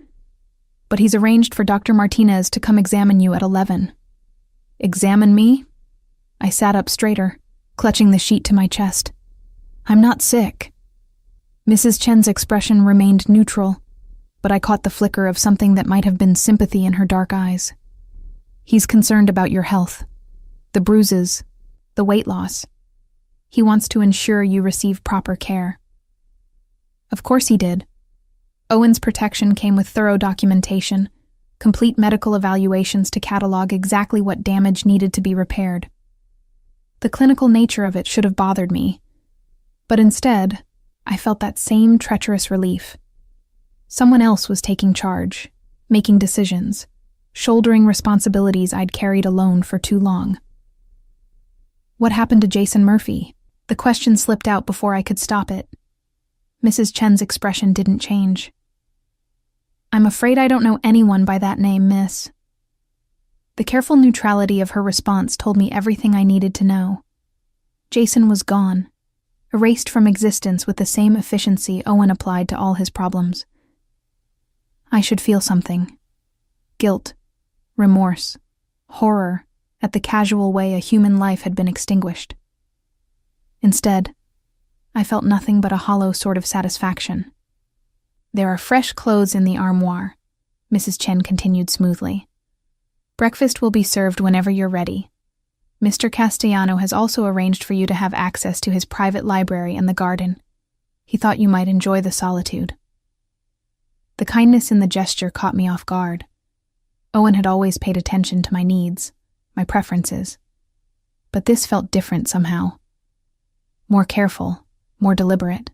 but he's arranged for Dr. Martinez to come examine you at 11. "Examine me?" I sat up straighter, clutching the sheet to my chest. "I'm not sick." Mrs. Chen's expression remained neutral, but I caught the flicker of something that might have been sympathy in her dark eyes. "He's concerned about your health, the bruises, the weight loss. He wants to ensure you receive proper care." Of course he did. Owen's protection came with thorough documentation, complete medical evaluations to catalog exactly what damage needed to be repaired. The clinical nature of it should have bothered me, but instead, I felt that same treacherous relief. Someone else was taking charge, making decisions, shouldering responsibilities I'd carried alone for too long. "What happened to Jason Murphy?" The question slipped out before I could stop it. Mrs. Chen's expression didn't change. "I'm afraid I don't know anyone by that name, miss." The careful neutrality of her response told me everything I needed to know. Jason was gone, erased from existence with the same efficiency Owen applied to all his problems. I should feel something. Guilt, remorse, horror at the casual way a human life had been extinguished. Instead, I felt nothing but a hollow sort of satisfaction. "There are fresh clothes in the armoire," Mrs. Chen continued smoothly. "Breakfast will be served whenever you're ready. Mr. Castellano has also arranged for you to have access to his private library and the garden. He thought you might enjoy the solitude." The kindness in the gesture caught me off guard. Owen had always paid attention to my needs, my preferences. But this felt different somehow. More careful, more deliberate.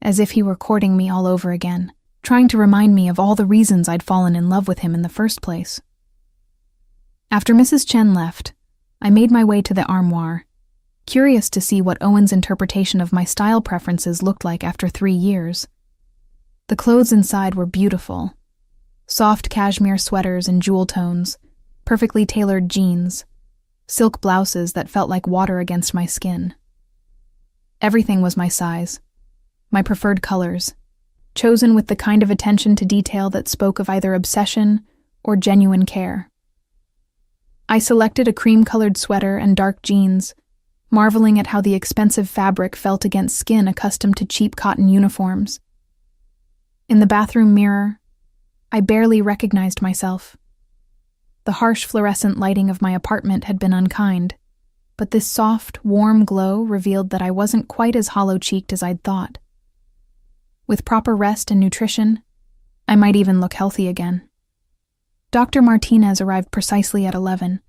As if he were courting me all over again, trying to remind me of all the reasons I'd fallen in love with him in the first place. After Mrs. Chen left, I made my way to the armoire, curious to see what Owen's interpretation of my style preferences looked like after 3 years. The clothes inside were beautiful. Soft cashmere sweaters in jewel tones, perfectly tailored jeans, silk blouses that felt like water against my skin. Everything was my size, my preferred colors, chosen with the kind of attention to detail that spoke of either obsession or genuine care. I selected a cream-colored sweater and dark jeans, marveling at how the expensive fabric felt against skin accustomed to cheap cotton uniforms. In the bathroom mirror, I barely recognized myself. The harsh fluorescent lighting of my apartment had been unkind, but this soft, warm glow revealed that I wasn't quite as hollow-cheeked as I'd thought. With proper rest and nutrition, I might even look healthy again. Dr. Martinez arrived precisely at 11,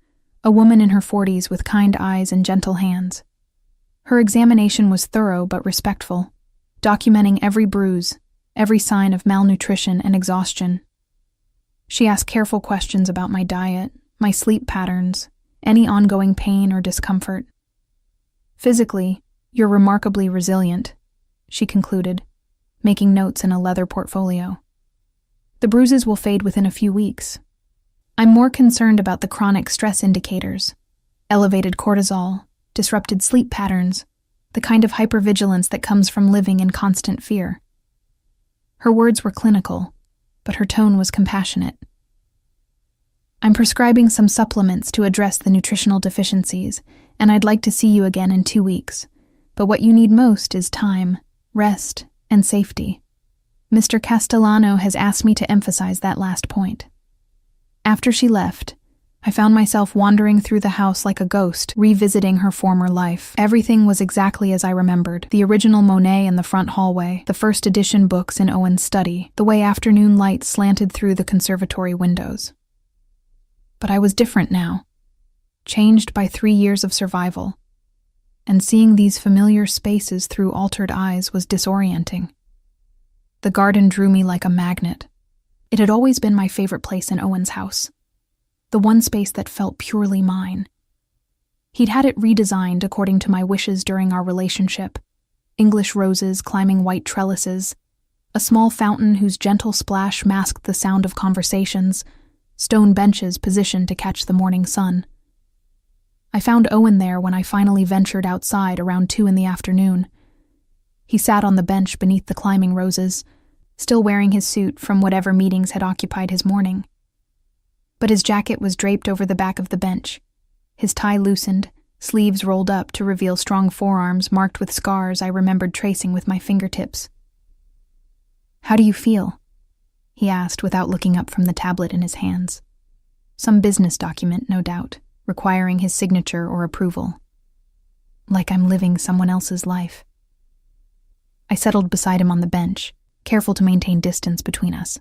a woman in her 40s with kind eyes and gentle hands. Her examination was thorough but respectful, documenting every bruise, every sign of malnutrition and exhaustion. She asked careful questions about my diet, my sleep patterns, any ongoing pain or discomfort. "Physically, you're remarkably resilient," she concluded, making notes in a leather portfolio. "The bruises will fade within a few weeks. I'm more concerned about the chronic stress indicators, elevated cortisol, disrupted sleep patterns, the kind of hypervigilance that comes from living in constant fear." Her words were clinical, but her tone was compassionate. "I'm prescribing some supplements to address the nutritional deficiencies, and I'd like to see you again in 2 weeks. But what you need most is time, rest, and safety. Mr. Castellano has asked me to emphasize that last point." After she left, I found myself wandering through the house like a ghost, revisiting her former life. Everything was exactly as I remembered. The original Monet in the front hallway, the first edition books in Owen's study, the way afternoon light slanted through the conservatory windows. But I was different now, changed by 3 years of survival, and seeing these familiar spaces through altered eyes was disorienting. The garden drew me like a magnet. It had always been my favorite place in Owen's house, the one space that felt purely mine. He'd had it redesigned according to my wishes during our relationship: English roses climbing white trellises, a small fountain whose gentle splash masked the sound of conversations, stone benches positioned to catch the morning sun. I found Owen there when I finally ventured outside around 2 in the afternoon. He sat on the bench beneath the climbing roses, still wearing his suit from whatever meetings had occupied his morning. But his jacket was draped over the back of the bench, his tie loosened, sleeves rolled up to reveal strong forearms marked with scars I remembered tracing with my fingertips. "How do you feel?" he asked without looking up from the tablet in his hands. Some business document, no doubt, requiring his signature or approval. Like I'm living someone else's life. I settled beside him on the bench, careful to maintain distance between us.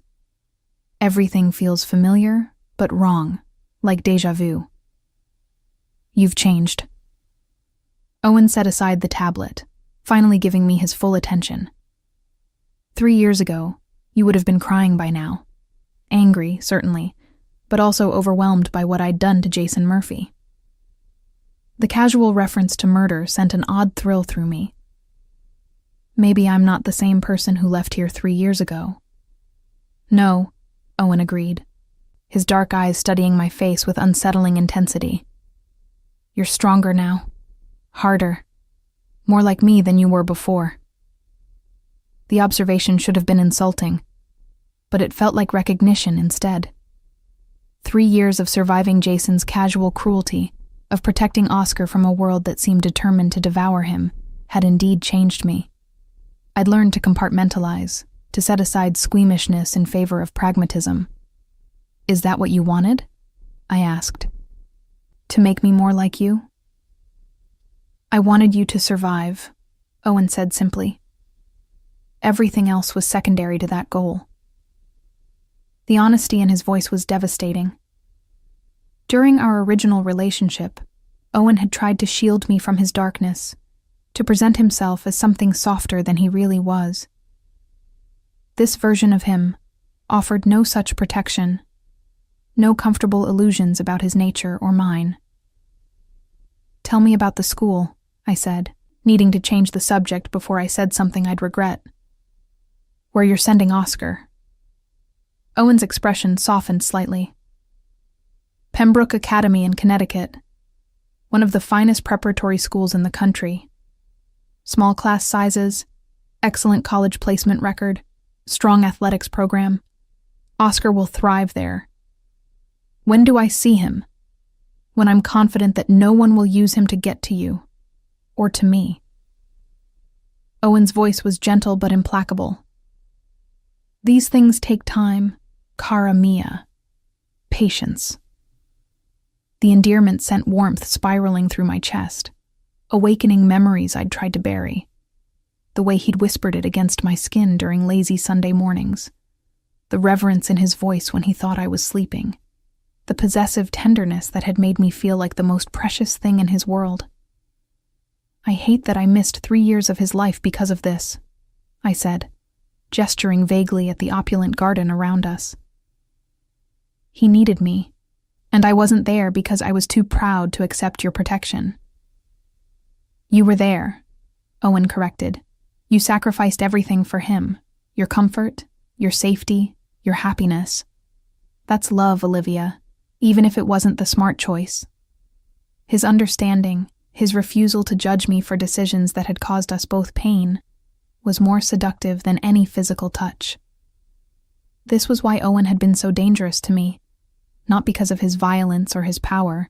"Everything feels familiar, but wrong, like déjà vu." "You've changed." Owen set aside the tablet, finally giving me his full attention. 3 years ago, you would have been crying by now. Angry, certainly, but also overwhelmed by what I'd done to Jason Murphy. The casual reference to murder sent an odd thrill through me. Maybe I'm not the same person who left here 3 years ago. "No," Owen agreed, his dark eyes studying my face with unsettling intensity. "You're stronger now. Harder. More like me than you were before." The observation should have been insulting, but it felt like recognition instead. 3 years of surviving Jason's casual cruelty, of protecting Oscar from a world that seemed determined to devour him, had indeed changed me. I'd learned to compartmentalize, to set aside squeamishness in favor of pragmatism. "Is that what you wanted?" I asked. "To make me more like you?" "I wanted you to survive," Owen said simply. Everything else was secondary to that goal. The honesty in his voice was devastating. During our original relationship, Owen had tried to shield me from his darkness, to present himself as something softer than he really was. This version of him offered no such protection, no comfortable illusions about his nature or mine. "Tell me about the school," I said, needing to change the subject before I said something I'd regret. "Where you're sending Oscar." Owen's expression softened slightly. "Pembroke Academy in Connecticut, one of the finest preparatory schools in the country. Small class sizes, excellent college placement record, strong athletics program. Oscar will thrive there. When do I see him? When I'm confident that no one will use him to get to you, or to me." Owen's voice was gentle but implacable. "These things take time, cara mia. Patience." The endearment sent warmth spiraling through my chest, awakening memories I'd tried to bury. The way he'd whispered it against my skin during lazy Sunday mornings. The reverence in his voice when he thought I was sleeping. the possessive tenderness that had made me feel like the most precious thing in his world. "I hate that I missed 3 years of his life because of this," I said, gesturing vaguely at the opulent garden around us. "He needed me, and I wasn't there because I was too proud to accept your protection." "You were there," Owen corrected. "You sacrificed everything for him, your comfort, your safety, your happiness. That's love, Olivia, even if it wasn't the smart choice." His understanding, his refusal to judge me for decisions that had caused us both pain, was more seductive than any physical touch. This was why Owen had been so dangerous to me, not because of his violence or his power,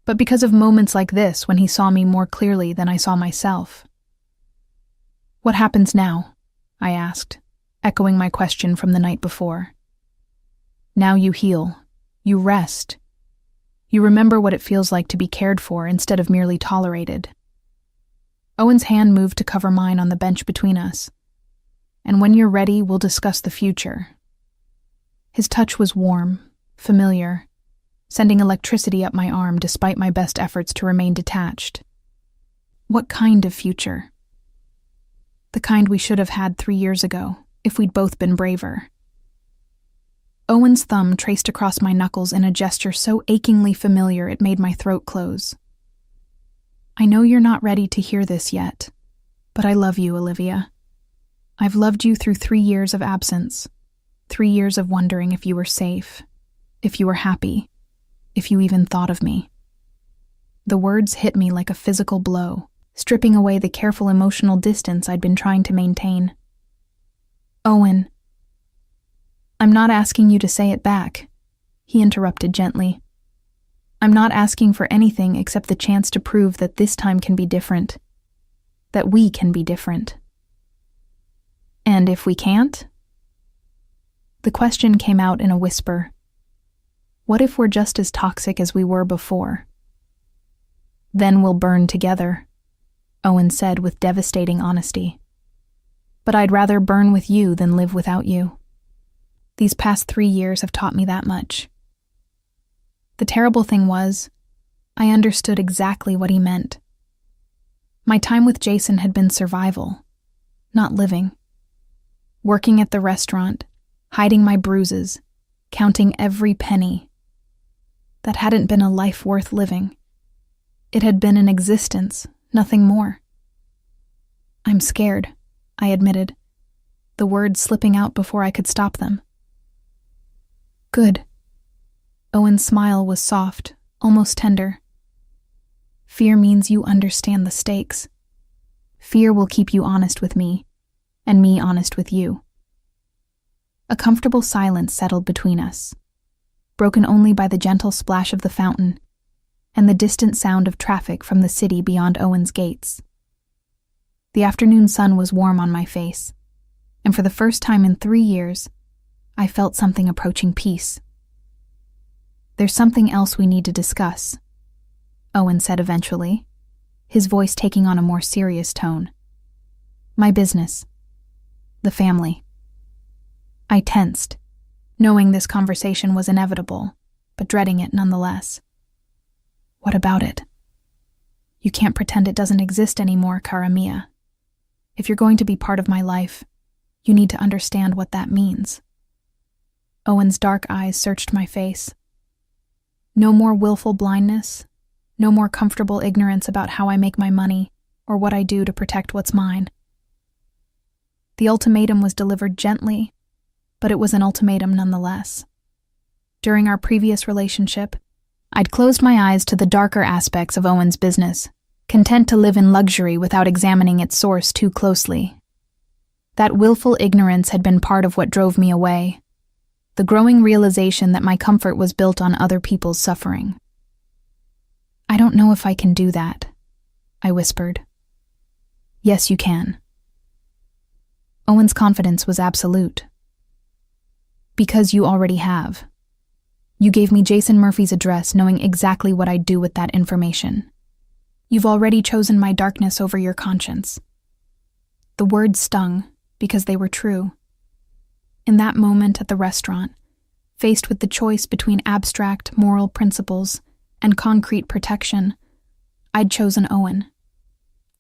but because of moments like this when he saw me more clearly than I saw myself. "What happens now?" I asked, echoing my question from the night before. "Now you heal. You rest. You remember what it feels like to be cared for instead of merely tolerated." Owen's hand moved to cover mine on the bench between us. "And when you're ready, we'll discuss the future." His touch was warm, familiar, sending electricity up my arm despite my best efforts to remain detached. "What kind of future?" "The kind we should have had 3 years ago, if we'd both been braver." Owen's thumb traced across my knuckles in a gesture so achingly familiar it made my throat close. "I know you're not ready to hear this yet, but I love you, Olivia. I've loved you through 3 years of absence, 3 years of wondering if you were safe, if you were happy, if you even thought of me." The words hit me like a physical blow, stripping away the careful emotional distance I'd been trying to maintain. "Owen." "I'm not asking you to say it back," he interrupted gently. "I'm not asking for anything except the chance to prove that this time can be different, that we can be different." "And if we can't?" The question came out in a whisper. "What if we're just as toxic as we were before?" "Then we'll burn together," Owen said with devastating honesty. "But I'd rather burn with you than live without you. These past 3 years have taught me that much." The terrible thing was, I understood exactly what he meant. My time with Jason had been survival, not living. Working at the restaurant, hiding my bruises, counting every penny. That hadn't been a life worth living. It had been an existence, nothing more. "I'm scared," I admitted, the words slipping out before I could stop them. "Good." Owen's smile was soft, almost tender. "Fear means you understand the stakes. Fear will keep you honest with me, and me honest with you." A comfortable silence settled between us, broken only by the gentle splash of the fountain and the distant sound of traffic from the city beyond Owen's gates. The afternoon sun was warm on my face, and for the first time in 3 years, I felt something approaching peace. "There's something else we need to discuss," Owen said eventually, his voice taking on a more serious tone. "My business. The family." I tensed, knowing this conversation was inevitable, but dreading it nonetheless. "What about it?" "You can't pretend it doesn't exist anymore, cara mia. If you're going to be part of my life, you need to understand what that means." Owen's dark eyes searched my face. No more willful blindness, no more comfortable ignorance about how I make my money or what I do to protect what's mine. The ultimatum was delivered gently, but it was an ultimatum nonetheless. During our previous relationship, I'd closed my eyes to the darker aspects of Owen's business, content to live in luxury without examining its source too closely. That willful ignorance had been part of what drove me away, the growing realization that my comfort was built on other people's suffering. "I don't know if I can do that," I whispered. "Yes, you can." Owen's confidence was absolute. "Because you already have. You gave me Jason Murphy's address knowing exactly what I'd do with that information. You've already chosen my darkness over your conscience." The words stung because they were true. In that moment at the restaurant, Faced with the choice between abstract moral principles and concrete protection, I'd chosen Owen.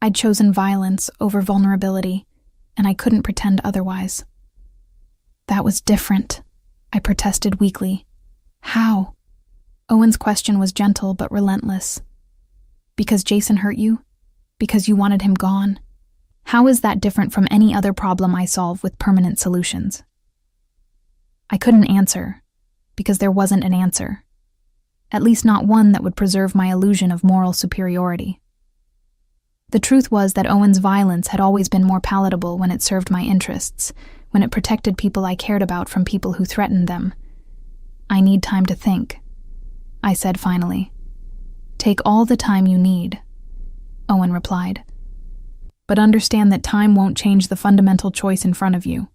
I'd chosen violence over vulnerability, and I couldn't pretend otherwise. That was different, I protested weakly. How? Owen's question was gentle but relentless. Because Jason hurt you? Because you wanted him gone? How is that different from any other problem I solve with permanent solutions? I couldn't answer, because there wasn't an answer. At least not one that would preserve my illusion of moral superiority. The truth was that Owen's violence had always been more palatable when it served my interests, when it protected people I cared about from people who threatened them. I need time to think, I said finally. Take all the time you need, Owen replied. But understand that time won't change the fundamental choice in front of you.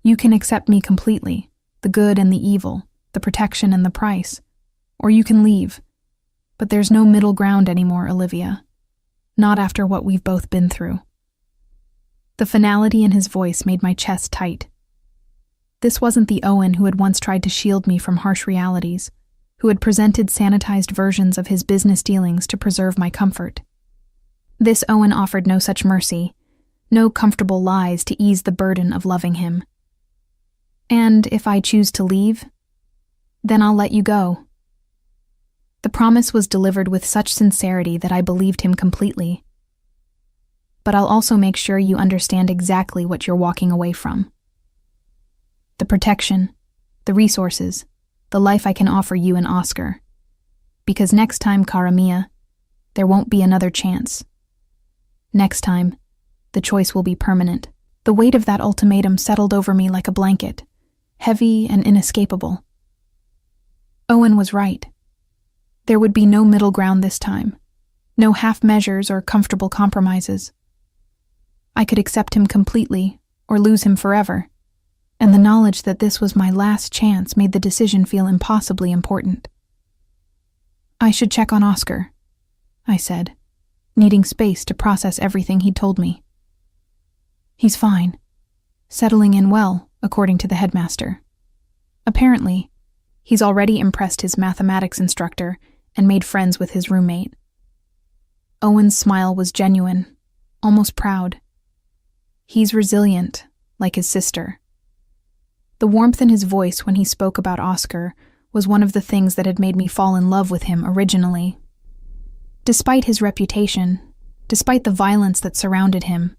You can accept me completely, the good and the evil, the protection and the price, or you can leave. But there's no middle ground anymore, Olivia. Not after what we've both been through. The finality in his voice made my chest tight. This wasn't the Owen who had once tried to shield me from harsh realities, who had presented sanitized versions of his business dealings to preserve my comfort. This Owen offered no such mercy, no comfortable lies to ease the burden of loving him. And if I choose to leave, then I'll let you go. The promise was delivered with such sincerity that I believed him completely. But I'll also make sure you understand exactly what you're walking away from. The protection, the resources, the life I can offer you and Oscar. Because next time, cara mia, there won't be another chance. Next time, the choice will be permanent. The weight of that ultimatum settled over me like a blanket, heavy and inescapable. Owen was right. There would be no middle ground this time, no half measures or comfortable compromises. I could accept him completely or lose him forever, and the knowledge that this was my last chance made the decision feel impossibly important. I should check on Oscar, I said, needing space to process everything he'd told me. He's fine, settling in well, according to the headmaster. Apparently, he's already impressed his mathematics instructor and made friends with his roommate. Owen's smile was genuine, almost proud. He's resilient, like his sister. The warmth in his voice when he spoke about Oscar was one of the things that had made me fall in love with him originally. Despite his reputation, despite the violence that surrounded him,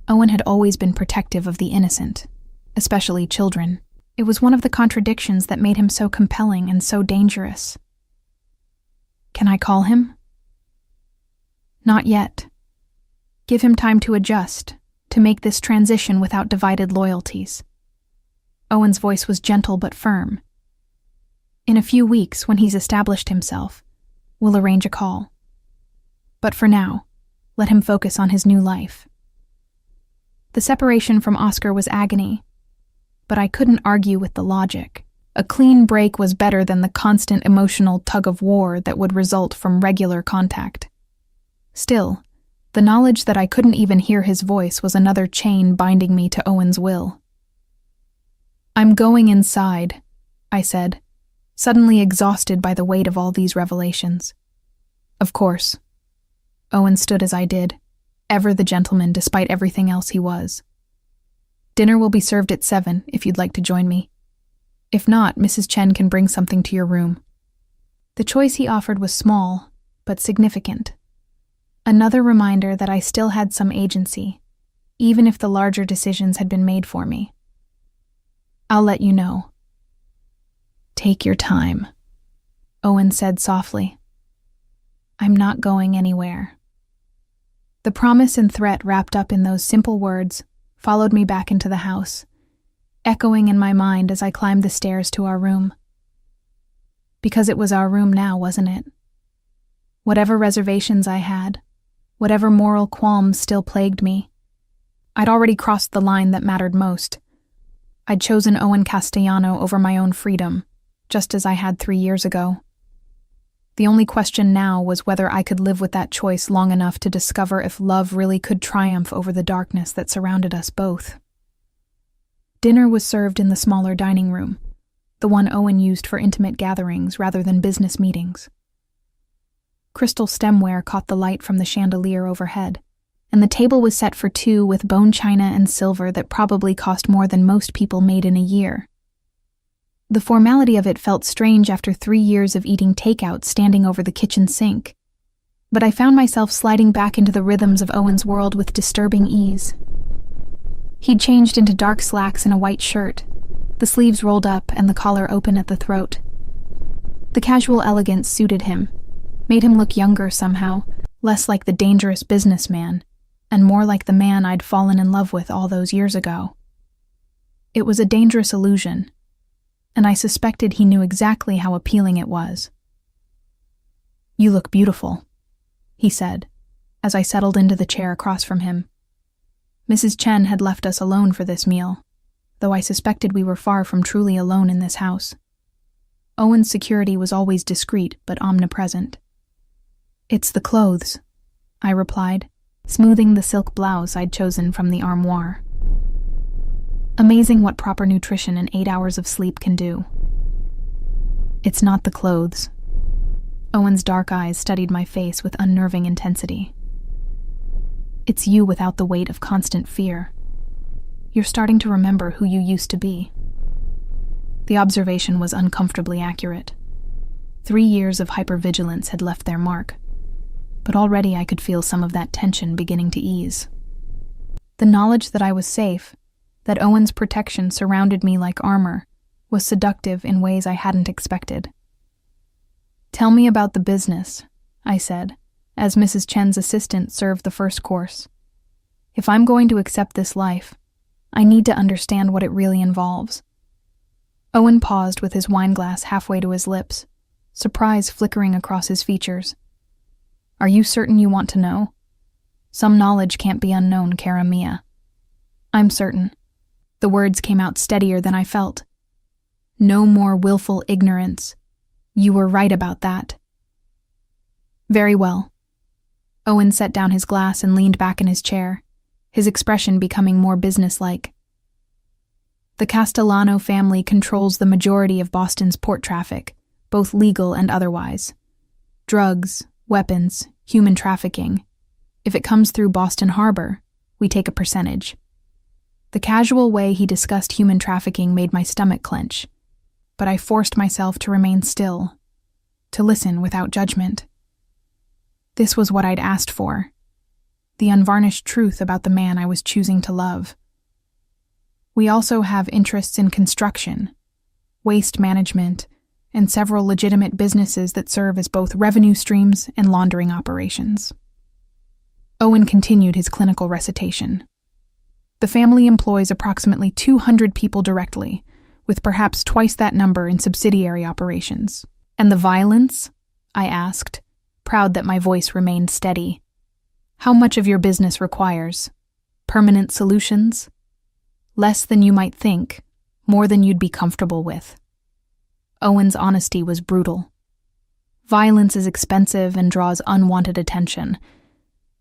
Owen had always been protective of the innocent, especially children. It was one of the contradictions that made him so compelling and so dangerous. Can I call him? Not yet. Give him time to adjust, to make this transition without divided loyalties. Owen's voice was gentle but firm. In a few weeks, when he's established himself, we'll arrange a call. But for now, let him focus on his new life. The separation from Oscar was agony, but I couldn't argue with the logic. A clean break was better than the constant emotional tug-of-war that would result from regular contact. Still, the knowledge that I couldn't even hear his voice was another chain binding me to Owen's will. I'm going inside, I said, suddenly exhausted by the weight of all these revelations. Of course. Owen stood as I did, ever the gentleman despite everything else he was. Dinner will be served at 7 if you'd like to join me. If not, Mrs. Chen can bring something to your room. The choice he offered was small, but significant. Another reminder that I still had some agency, even if the larger decisions had been made for me. I'll let you know. Take your time, Owen said softly. I'm not going anywhere. The promise and threat wrapped up in those simple words followed me back into the house, echoing in my mind as I climbed the stairs to our room. Because it was our room now, wasn't it? Whatever reservations I had, whatever moral qualms still plagued me, I'd already crossed the line that mattered most. I'd chosen Owen Castellano over my own freedom, just as I had 3 years ago. The only question now was whether I could live with that choice long enough to discover if love really could triumph over the darkness that surrounded us both. Dinner was served in the smaller dining room, the one Owen used for intimate gatherings rather than business meetings. Crystal stemware caught the light from the chandelier overhead, and the table was set for two with bone china and silver that probably cost more than most people made in a year. The formality of it felt strange after 3 years of eating takeout standing over the kitchen sink, but I found myself sliding back into the rhythms of Owen's world with disturbing ease. He'd changed into dark slacks and a white shirt, the sleeves rolled up and the collar open at the throat. The casual elegance suited him, made him look younger somehow, less like the dangerous businessman, and more like the man I'd fallen in love with all those years ago. It was a dangerous illusion, and I suspected he knew exactly how appealing it was. "You look beautiful," he said, as I settled into the chair across from him. Mrs. Chen had left us alone for this meal, though I suspected we were far from truly alone in this house. Owen's security was always discreet but omnipresent. "It's the clothes," I replied, smoothing the silk blouse I'd chosen from the armoire. Amazing what proper nutrition and 8 hours of sleep can do. "It's not the clothes." Owen's dark eyes studied my face with unnerving intensity. "It's you without the weight of constant fear. You're starting to remember who you used to be." The observation was uncomfortably accurate. 3 years of hypervigilance had left their mark, but already I could feel some of that tension beginning to ease. The knowledge that I was safe, that Owen's protection surrounded me like armor, was seductive in ways I hadn't expected. "Tell me about the business," I said, as Mrs. Chen's assistant served the first course. "If I'm going to accept this life, I need to understand what it really involves." Owen paused with his wineglass halfway to his lips, surprise flickering across his features. "Are you certain you want to know? Some knowledge can't be unknown, cara mia." "I'm certain." The words came out steadier than I felt. "No more willful ignorance. You were right about that." "Very well." Owen set down his glass and leaned back in his chair, his expression becoming more businesslike. "The Castellano family controls the majority of Boston's port traffic, both legal and otherwise. Drugs, weapons, human trafficking. If it comes through Boston Harbor, we take a percentage." The casual way he discussed human trafficking made my stomach clench, but I forced myself to remain still, to listen without judgment. This was what I'd asked for, the unvarnished truth about the man I was choosing to love. "We also have interests in construction, waste management, and several legitimate businesses that serve as both revenue streams and laundering operations." Owen continued his clinical recitation. "The family employs approximately 200 people directly, with perhaps twice that number in subsidiary operations." "And the violence?" I asked, proud that my voice remained steady. "How much of your business requires? Permanent solutions?" "Less than you might think, more than you'd be comfortable with." Owen's honesty was brutal. Violence is expensive and draws unwanted attention,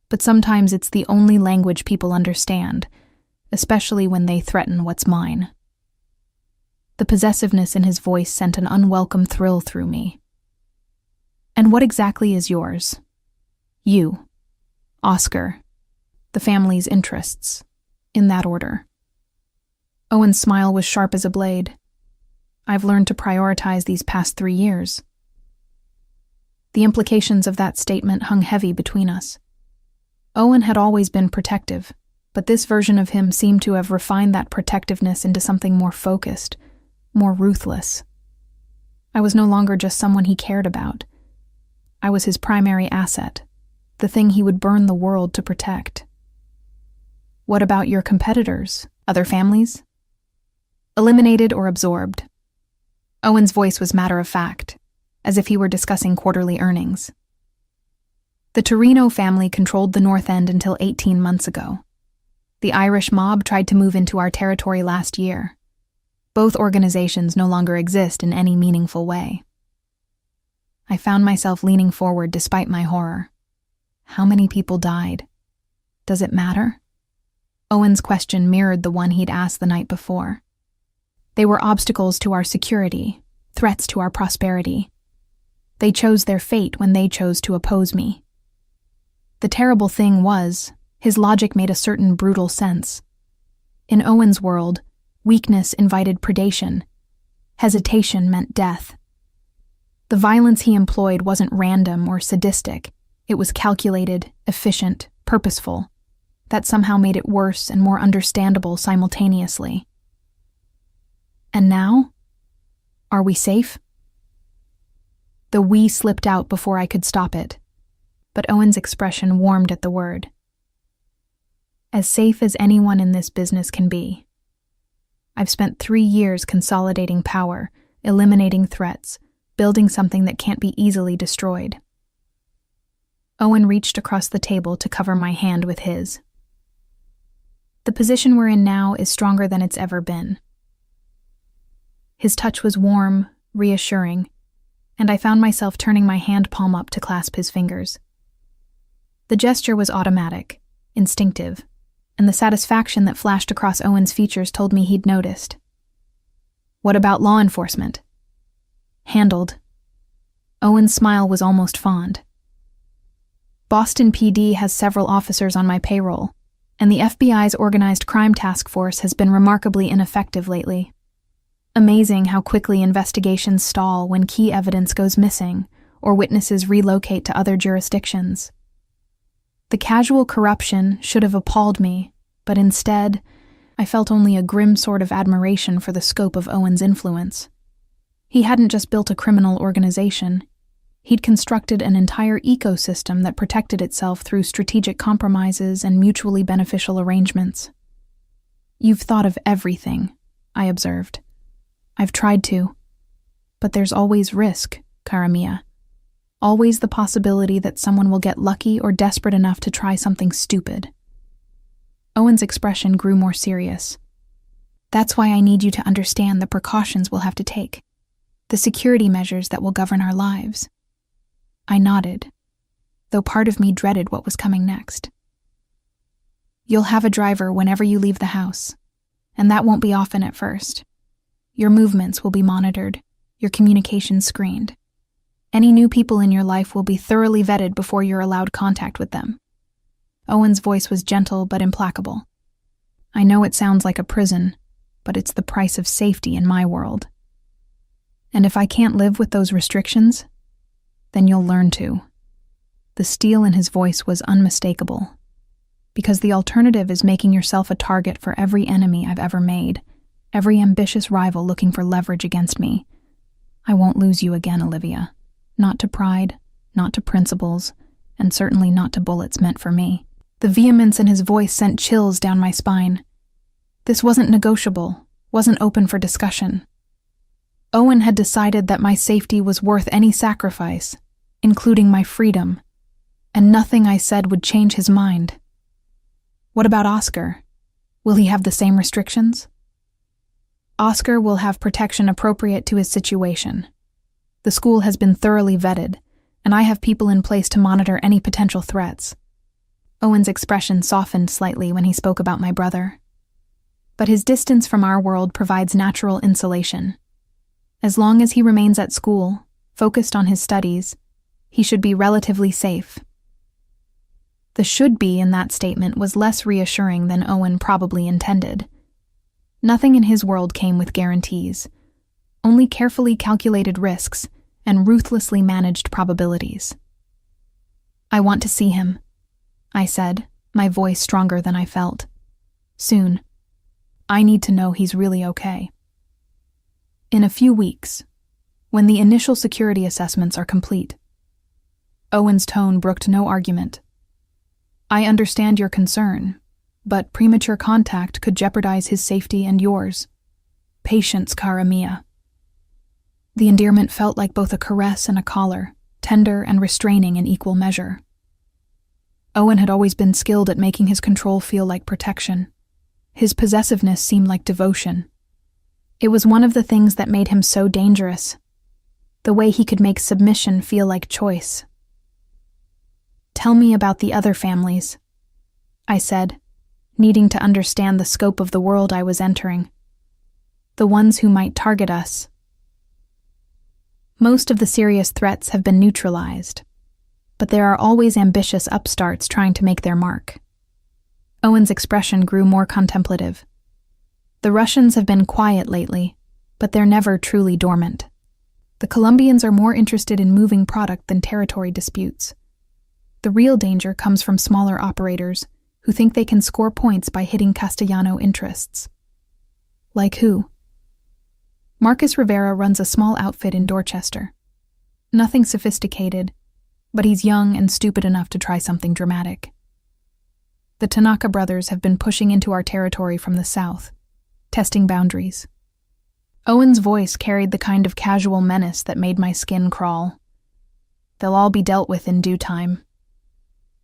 but sometimes it's the only language people understand, especially when they threaten what's mine. The possessiveness in his voice sent an unwelcome thrill through me. "And what exactly is yours? You, Oscar, the family's interests, in that order." Owen's smile was sharp as a blade. "I've learned to prioritize these past 3 years." The implications of that statement hung heavy between us. Owen had always been protective, but this version of him seemed to have refined that protectiveness into something more focused, more ruthless. I was no longer just someone he cared about. I was his primary asset, the thing he would burn the world to protect. "What about your competitors, other families?" "Eliminated or absorbed." Owen's voice was matter-of-fact, as if he were discussing quarterly earnings. "The Torino family controlled the North End until 18 months ago. The Irish mob tried to move into our territory last year. Both organizations no longer exist in any meaningful way." I found myself leaning forward despite my horror. How many people died? Does it matter? Owen's question mirrored the one he'd asked the night before. They were obstacles to our security, threats to our prosperity. They chose their fate when they chose to oppose me. The terrible thing was, his logic made a certain brutal sense. In Owen's world, weakness invited predation. Hesitation meant death. The violence he employed wasn't random or sadistic. It was calculated, efficient, purposeful. That somehow made it worse and more understandable simultaneously. And now? Are we safe? The "we" slipped out before I could stop it, but Owen's expression warmed at the word. As safe as anyone in this business can be. I've spent 3 years consolidating power, eliminating threats, building something that can't be easily destroyed. Owen reached across the table to cover my hand with his. The position we're in now is stronger than it's ever been. His touch was warm, reassuring, and I found myself turning my hand palm up to clasp his fingers. The gesture was automatic, instinctive, and the satisfaction that flashed across Owen's features told me he'd noticed. What about law enforcement? Handled. Owen's smile was almost fond. Boston PD has several officers on my payroll, and the FBI's organized crime task force has been remarkably ineffective lately. Amazing how quickly investigations stall when key evidence goes missing or witnesses relocate to other jurisdictions. The casual corruption should have appalled me, but instead, I felt only a grim sort of admiration for the scope of Owen's influence. He hadn't just built a criminal organization. He'd constructed an entire ecosystem that protected itself through strategic compromises and mutually beneficial arrangements. You've thought of everything, I observed. I've tried to. But there's always risk, cara mia. Always the possibility that someone will get lucky or desperate enough to try something stupid. Owen's expression grew more serious. That's why I need you to understand the precautions we'll have to take, the security measures that will govern our lives. I nodded, though part of me dreaded what was coming next. You'll have a driver whenever you leave the house, and that won't be often at first. Your movements will be monitored, your communications screened. Any new people in your life will be thoroughly vetted before you're allowed contact with them. Owen's voice was gentle but implacable. I know it sounds like a prison, but it's the price of safety in my world. And if I can't live with those restrictions, then you'll learn to. The steel in his voice was unmistakable, because the alternative is making yourself a target for every enemy I've ever made, every ambitious rival looking for leverage against me. I won't lose you again, Olivia. Not to pride, not to principles, and certainly not to bullets meant for me. The vehemence in his voice sent chills down my spine. This wasn't negotiable, wasn't open for discussion. Owen had decided that my safety was worth any sacrifice, including my freedom, and nothing I said would change his mind. What about Oscar? Will he have the same restrictions? Oscar will have protection appropriate to his situation. The school has been thoroughly vetted, and I have people in place to monitor any potential threats. Owen's expression softened slightly when he spoke about my brother. But his distance from our world provides natural insulation. As long as he remains at school, focused on his studies, he should be relatively safe. The should be in that statement was less reassuring than Owen probably intended. Nothing in his world came with guarantees, only carefully calculated risks and ruthlessly managed probabilities. I want to see him, I said, my voice stronger than I felt. Soon. I need to know he's really okay. In a few weeks, when the initial security assessments are complete. Owen's tone brooked no argument. I understand your concern, but premature contact could jeopardize his safety and yours. Patience, cara mia. The endearment felt like both a caress and a collar, tender and restraining in equal measure. Owen had always been skilled at making his control feel like protection. His possessiveness seemed like devotion. It was one of the things that made him so dangerous, the way he could make submission feel like choice. Tell me about the other families, I said, needing to understand the scope of the world I was entering. the ones who might target us. Most of the serious threats have been neutralized, but there are always ambitious upstarts trying to make their mark. Owen's expression grew more contemplative. The Russians have been quiet lately, but they're never truly dormant. The Colombians are more interested in moving product than territory disputes. The real danger comes from smaller operators who think they can score points by hitting Castellano interests. Like who? Marcus Rivera runs a small outfit in Dorchester. Nothing sophisticated, but he's young and stupid enough to try something dramatic. The Tanaka brothers have been pushing into our territory from the south, testing boundaries. Owen's voice carried the kind of casual menace that made my skin crawl. They'll all be dealt with in due time.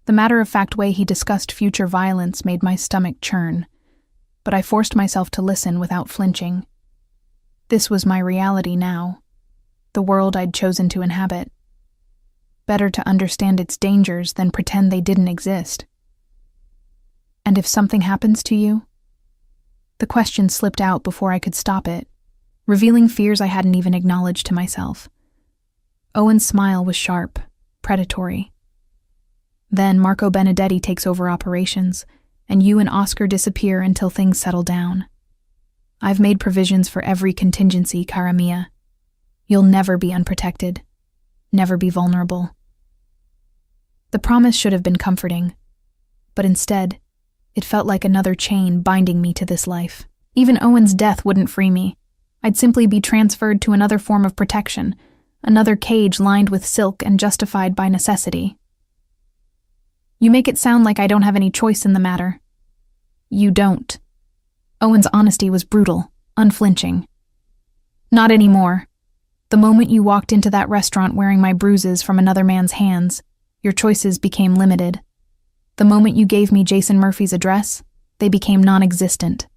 The matter-of-fact way he discussed future violence made my stomach churn, but I forced myself to listen without flinching. This was my reality now, the world I'd chosen to inhabit. Better to understand its dangers than pretend they didn't exist. And if something happens to you? The question slipped out before I could stop it, revealing fears I hadn't even acknowledged to myself. Owen's smile was sharp, predatory. Then Marco Benedetti takes over operations, and you and Oscar disappear until things settle down. I've made provisions for every contingency, cara mia. You'll never be unprotected, never be vulnerable. The promise should have been comforting, but instead, it felt like another chain binding me to this life. Even Owen's death wouldn't free me. I'd simply be transferred to another form of protection, another cage lined with silk and justified by necessity. You make it sound like I don't have any choice in the matter. You don't. Owen's honesty was brutal, unflinching. Not anymore. The moment you walked into that restaurant wearing my bruises from another man's hands, your choices became limited. The moment you gave me Jason Murphy's address, they became non-existent.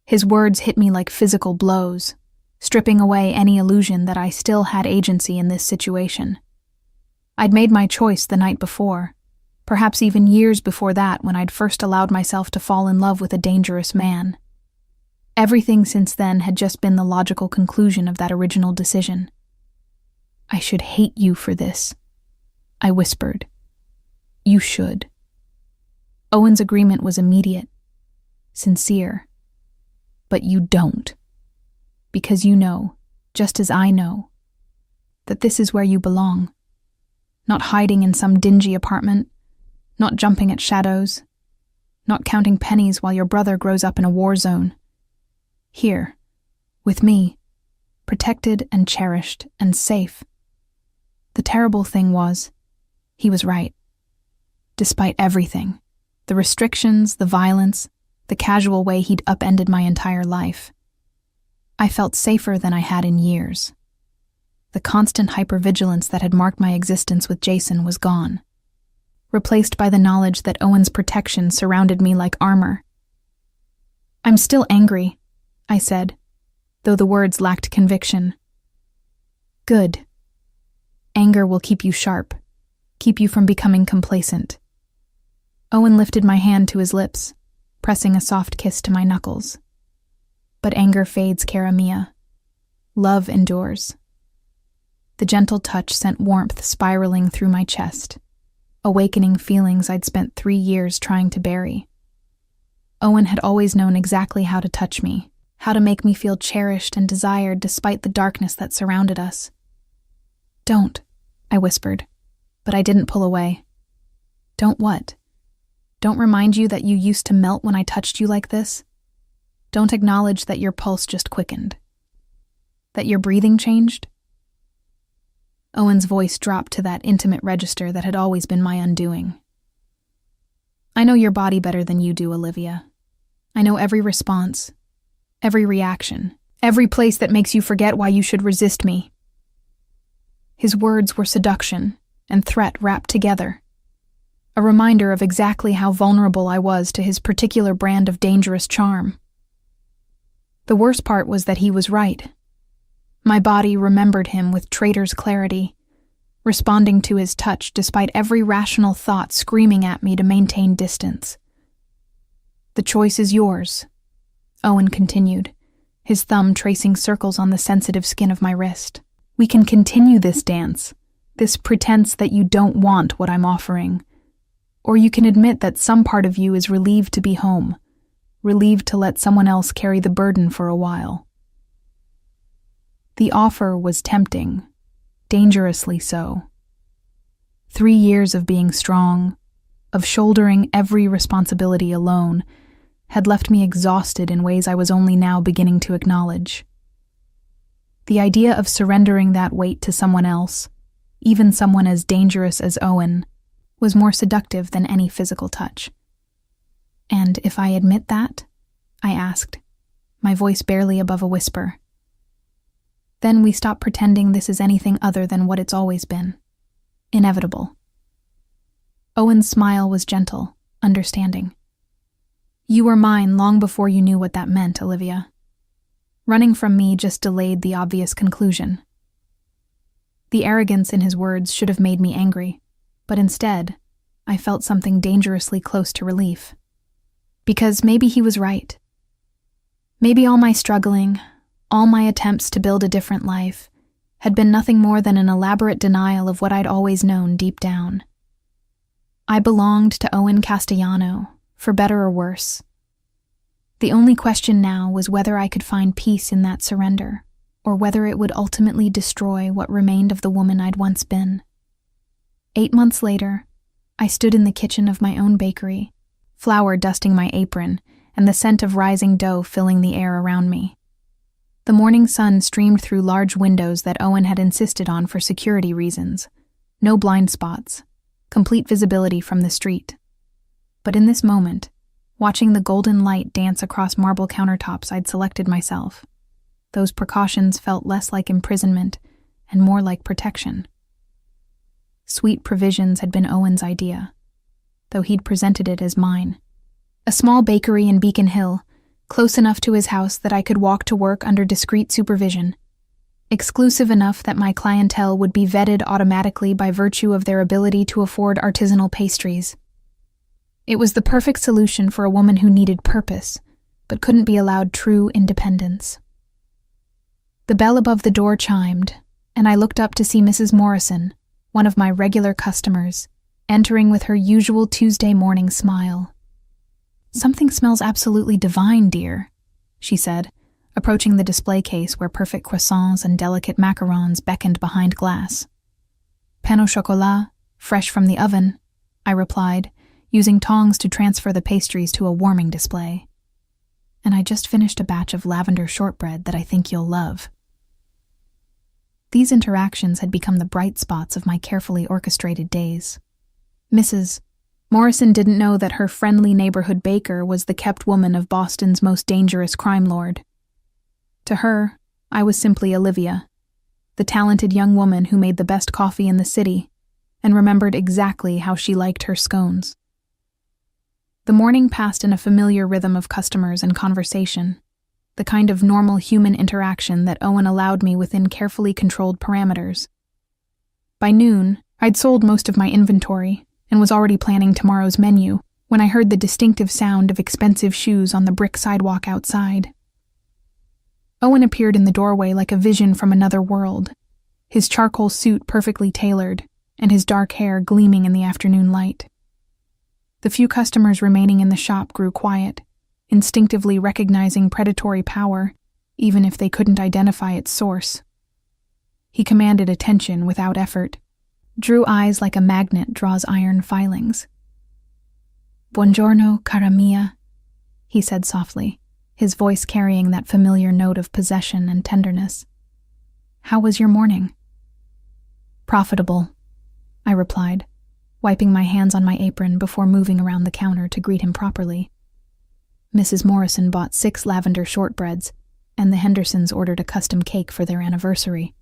His words hit me like physical blows, stripping away any illusion that I still had agency in this situation. I'd made my choice the night before, perhaps even years before that when I'd first allowed myself to fall in love with a dangerous man. Everything since then had just been the logical conclusion of that original decision. I should hate you for this, I whispered. You should. Owen's agreement was immediate, sincere. But you don't. Because you know, just as I know, that this is where you belong. Not hiding in some dingy apartment, not jumping at shadows, not counting pennies while your brother grows up in a war zone. Here, with me, protected and cherished and safe. The terrible thing was, he was right. Despite everything, the restrictions, the violence, the casual way he'd upended my entire life, I felt safer than I had in years. The constant hypervigilance that had marked my existence with Jason was gone, replaced by the knowledge that Owen's protection surrounded me like armor. I'm still angry, I said, though the words lacked conviction. Good. Anger will keep you sharp, keep you from becoming complacent. Owen lifted my hand to his lips, pressing a soft kiss to my knuckles. But anger fades, cara mia. Love endures. The gentle touch sent warmth spiraling through my chest, awakening feelings I'd spent 3 years trying to bury. Owen had always known exactly how to touch me, how to make me feel cherished and desired despite the darkness that surrounded us. Don't, I whispered, but I didn't pull away. Don't what? Don't remind you that you used to melt when I touched you like this? Don't acknowledge that your pulse just quickened? That your breathing changed? Owen's voice dropped to that intimate register that had always been my undoing. I know your body better than you do, Olivia. I know every response, every reaction, every place that makes you forget why you should resist me. His words were seduction and threat wrapped together, a reminder of exactly how vulnerable I was to his particular brand of dangerous charm. The worst part was that he was right. My body remembered him with traitor's clarity, responding to his touch despite every rational thought screaming at me to maintain distance. The choice is yours, Owen continued, his thumb tracing circles on the sensitive skin of my wrist. "We can continue this dance, this pretense that you don't want what I'm offering. Or you can admit that some part of you is relieved to be home, relieved to let someone else carry the burden for a while." The offer was tempting, dangerously so. 3 years of being strong, of shouldering every responsibility alone, had left me exhausted in ways I was only now beginning to acknowledge. The idea of surrendering that weight to someone else, even someone as dangerous as Owen, was more seductive than any physical touch. "And if I admit that?" I asked, my voice barely above a whisper. "Then we stop pretending this is anything other than what it's always been. Inevitable." Owen's smile was gentle, understanding. "You were mine long before you knew what that meant, Olivia." Running from me just delayed the obvious conclusion. The arrogance in his words should have made me angry, but instead, I felt something dangerously close to relief. Because maybe he was right. Maybe all my struggling, all my attempts to build a different life, had been nothing more than an elaborate denial of what I'd always known deep down. I belonged to Owen Castellano, for better or worse. The only question now was whether I could find peace in that surrender, or whether it would ultimately destroy what remained of the woman I'd once been. 8 months later, I stood in the kitchen of my own bakery, flour dusting my apron and the scent of rising dough filling the air around me. The morning sun streamed through large windows that Owen had insisted on for security reasons. No blind spots, complete visibility from the street. But in this moment, watching the golden light dance across marble countertops I'd selected myself, those precautions felt less like imprisonment and more like protection. Sweet provisions had been Owen's idea, though he'd presented it as mine. A small bakery in Beacon Hill, close enough to his house that I could walk to work under discreet supervision, exclusive enough that my clientele would be vetted automatically by virtue of their ability to afford artisanal pastries. It was the perfect solution for a woman who needed purpose, but couldn't be allowed true independence. The bell above the door chimed, and I looked up to see Mrs. Morrison, one of my regular customers, entering with her usual Tuesday morning smile. "Something smells absolutely divine, dear," she said, approaching the display case where perfect croissants and delicate macarons beckoned behind glass. "Pain au chocolat, fresh from the oven," I replied, using tongs to transfer the pastries to a warming display. "And I just finished a batch of lavender shortbread that I think you'll love." These interactions had become the bright spots of my carefully orchestrated days. Mrs. Morrison didn't know that her friendly neighborhood baker was the kept woman of Boston's most dangerous crime lord. To her, I was simply Olivia, the talented young woman who made the best coffee in the city and remembered exactly how she liked her scones. The morning passed in a familiar rhythm of customers and conversation, the kind of normal human interaction that Owen allowed me within carefully controlled parameters. By noon, I'd sold most of my inventory and was already planning tomorrow's menu when I heard the distinctive sound of expensive shoes on the brick sidewalk outside. Owen appeared in the doorway like a vision from another world, his charcoal suit perfectly tailored and his dark hair gleaming in the afternoon light. The few customers remaining in the shop grew quiet, instinctively recognizing predatory power, even if they couldn't identify its source. He commanded attention without effort, drew eyes like a magnet draws iron filings. "Buongiorno, cara mia," he said softly, his voice carrying that familiar note of possession and tenderness. "How was your morning?" "Profitable," I replied, wiping my hands on my apron before moving around the counter to greet him properly. Mrs. Morrison bought 6 lavender shortbreads, and the Hendersons ordered a custom cake for their anniversary.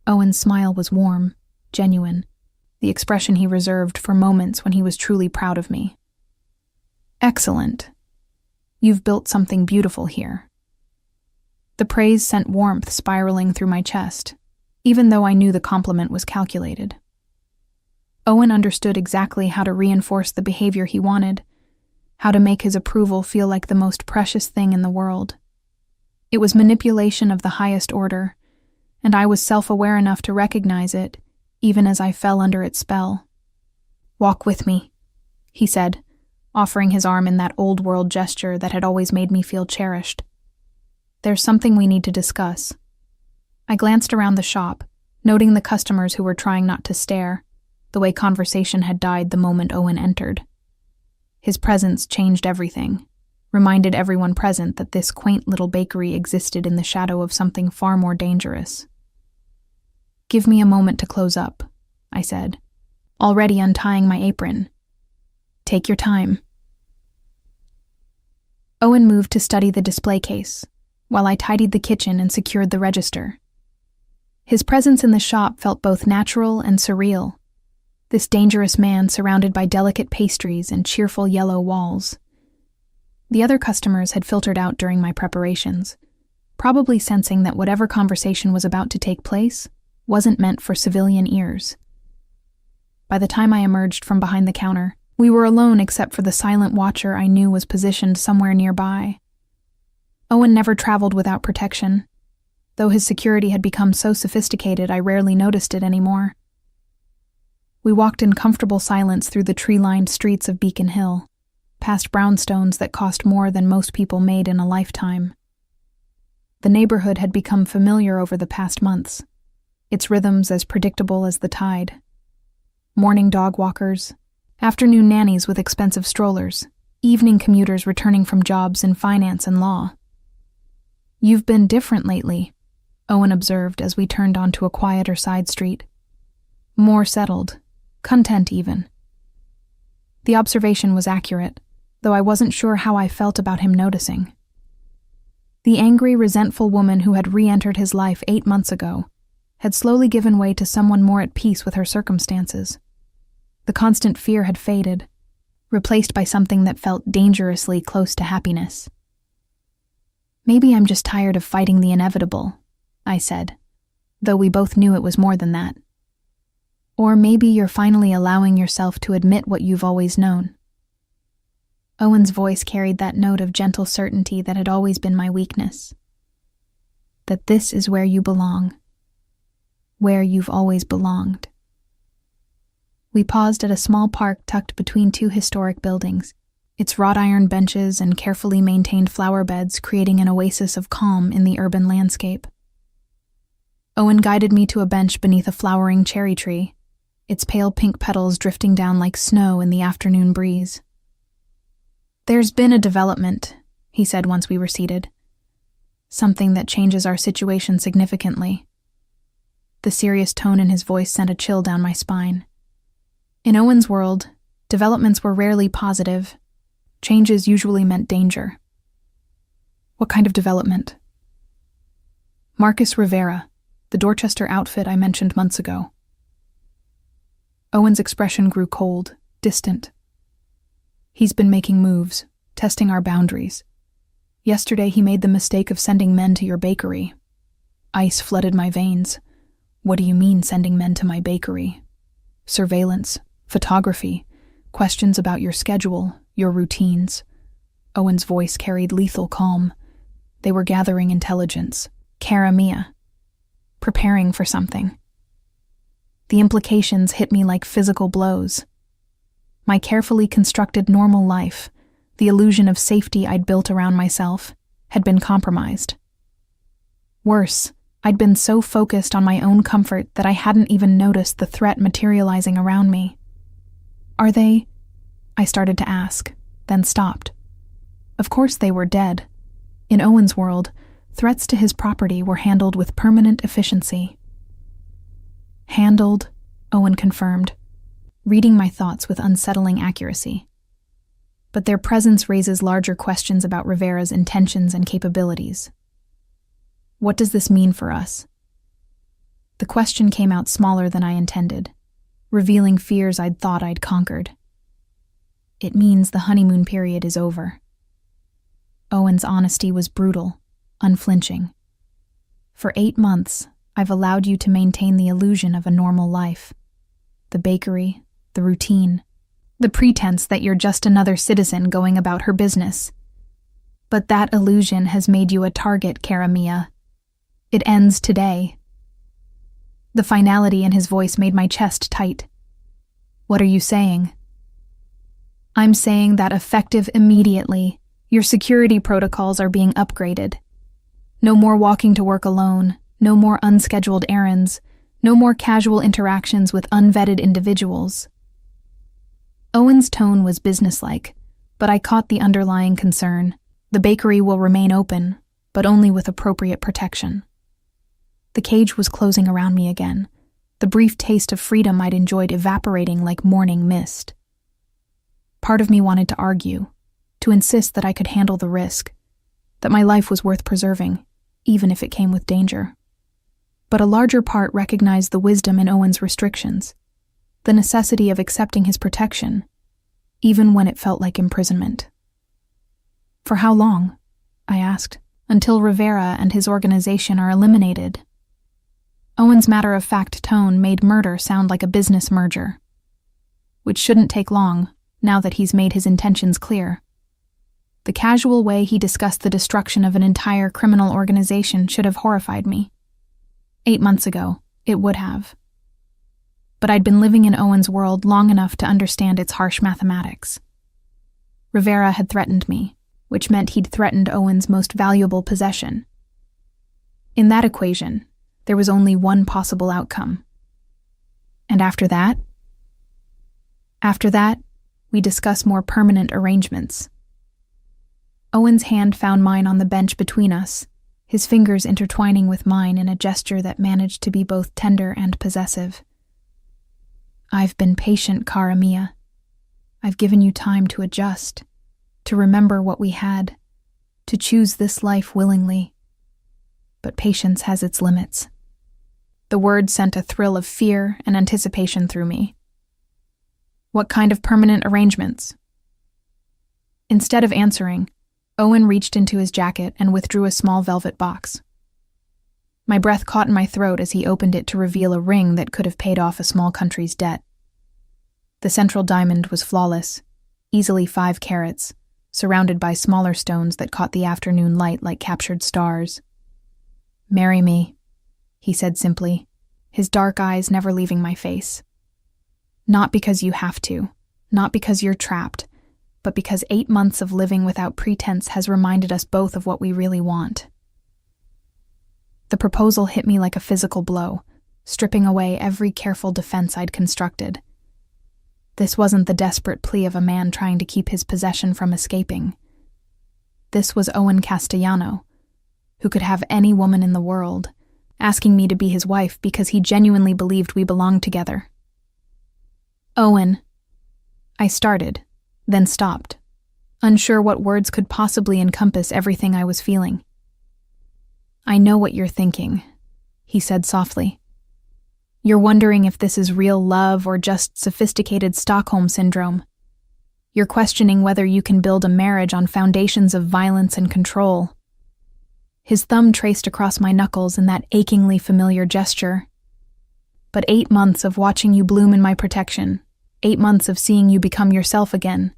Owen's smile was warm, genuine, the expression he reserved for moments when he was truly proud of me. "Excellent. You've built something beautiful here." The praise sent warmth spiraling through my chest, even though I knew the compliment was calculated. Owen understood exactly how to reinforce the behavior he wanted, how to make his approval feel like the most precious thing in the world. It was manipulation of the highest order, and I was self-aware enough to recognize it, even as I fell under its spell. "Walk with me," he said, offering his arm in that old-world gesture that had always made me feel cherished. "There's something we need to discuss." I glanced around the shop, noting the customers who were trying not to stare, the way conversation had died the moment Owen entered. His presence changed everything, reminded everyone present that this quaint little bakery existed in the shadow of something far more dangerous. "Give me a moment to close up," I said, already untying my apron. "Take your time." Owen moved to study the display case, while I tidied the kitchen and secured the register. His presence in the shop felt both natural and surreal, this dangerous man surrounded by delicate pastries and cheerful yellow walls. The other customers had filtered out during my preparations, probably sensing that whatever conversation was about to take place wasn't meant for civilian ears. By the time I emerged from behind the counter, we were alone except for the silent watcher I knew was positioned somewhere nearby. Owen never traveled without protection. Though his security had become so sophisticated, I rarely noticed it anymore. We walked in comfortable silence through the tree-lined streets of Beacon Hill, past brownstones that cost more than most people made in a lifetime. The neighborhood had become familiar over the past months, its rhythms as predictable as the tide. Morning dog walkers, afternoon nannies with expensive strollers, evening commuters returning from jobs in finance and law. "You've been different lately," Owen observed as we turned onto a quieter side street. "More settled, content even." The observation was accurate, though I wasn't sure how I felt about him noticing. The angry, resentful woman who had re-entered his life 8 months ago had slowly given way to someone more at peace with her circumstances. The constant fear had faded, replaced by something that felt dangerously close to happiness. "Maybe I'm just tired of fighting the inevitable," I said, though we both knew it was more than that. "Or maybe you're finally allowing yourself to admit what you've always known." Owen's voice carried that note of gentle certainty that had always been my weakness. "That this is where you belong. Where you've always belonged." We paused at a small park tucked between 2 historic buildings, its wrought iron benches and carefully maintained flower beds creating an oasis of calm in the urban landscape. Owen guided me to a bench beneath a flowering cherry tree, its pale pink petals drifting down like snow in the afternoon breeze. "There's been a development," he said once we were seated. "Something that changes our situation significantly." The serious tone in his voice sent a chill down my spine. In Owen's world, developments were rarely positive. Changes usually meant danger. "What kind of development?" "Marcus Rivera, the Dorchester outfit I mentioned months ago." Owen's expression grew cold, distant. "He's been making moves, testing our boundaries. Yesterday he made the mistake of sending men to your bakery." Ice flooded my veins. "What do you mean, sending men to my bakery?" "Surveillance, photography, questions about your schedule, your routines." Owen's voice carried lethal calm. "They were gathering intelligence. Cara mia. Preparing for something." The implications hit me like physical blows. My carefully constructed normal life, the illusion of safety I'd built around myself, had been compromised. Worse, I'd been so focused on my own comfort that I hadn't even noticed the threat materializing around me. "Are they?" I started to ask, then stopped. Of course they were dead. In Owen's world, threats to his property were handled with permanent efficiency. "Handled," Owen confirmed, reading my thoughts with unsettling accuracy. "But their presence raises larger questions about Rivera's intentions and capabilities. What does this mean for us?" The question came out smaller than I intended, revealing fears I'd thought I'd conquered. "It means the honeymoon period is over." Owen's honesty was brutal, unflinching. "For 8 months, I've allowed you to maintain the illusion of a normal life. The bakery, the routine, the pretense that you're just another citizen going about her business. But that illusion has made you a target, cara mia. It ends today. The finality in his voice made my chest tight. What are you saying? I'm saying that effective immediately, your security protocols are being upgraded. No more walking to work alone, no more unscheduled errands, no more casual interactions with unvetted individuals. Owen's tone was businesslike, but I caught the underlying concern. The bakery will remain open, but only with appropriate protection. The cage was closing around me again, the brief taste of freedom I'd enjoyed evaporating like morning mist. Part of me wanted to argue, to insist that I could handle the risk, that my life was worth preserving, even if it came with danger. But a larger part recognized the wisdom in Owen's restrictions, the necessity of accepting his protection, even when it felt like imprisonment. For how long? I asked. Until Rivera and his organization are eliminated. Owen's matter-of-fact tone made murder sound like a business merger, which shouldn't take long, now that he's made his intentions clear. The casual way he discussed the destruction of an entire criminal organization should have horrified me. 8 months ago, it would have. But I'd been living in Owen's world long enough to understand its harsh mathematics. Rivera had threatened me, which meant he'd threatened Owen's most valuable possession. In that equation, there was only one possible outcome. And after that? After that, we discuss more permanent arrangements. Owen's hand found mine on the bench between us, his fingers intertwining with mine in a gesture that managed to be both tender and possessive. I've been patient, cara mia. I've given you time to adjust, to remember what we had, to choose this life willingly. But patience has its limits. The word sent a thrill of fear and anticipation through me. What kind of permanent arrangements? Instead of answering, Owen reached into his jacket and withdrew a small velvet box. My breath caught in my throat as he opened it to reveal a ring that could have paid off a small country's debt. The central diamond was flawless, easily 5 carats, surrounded by smaller stones that caught the afternoon light like captured stars. "Marry me," he said simply, his dark eyes never leaving my face. Not because you have to, not because you're trapped, but because 8 months of living without pretense has reminded us both of what we really want. The proposal hit me like a physical blow, stripping away every careful defense I'd constructed. This wasn't the desperate plea of a man trying to keep his possession from escaping. This was Owen Castellano, who could have any woman in the world, asking me to be his wife because he genuinely believed we belonged together. "Owen," I started, then stopped, unsure what words could possibly encompass everything I was feeling. "I know what you're thinking," he said softly. "You're wondering if this is real love or just sophisticated Stockholm syndrome. You're questioning whether you can build a marriage on foundations of violence and control." His thumb traced across my knuckles in that achingly familiar gesture. "But 8 months of watching you bloom in my protection, 8 months of seeing you become yourself again,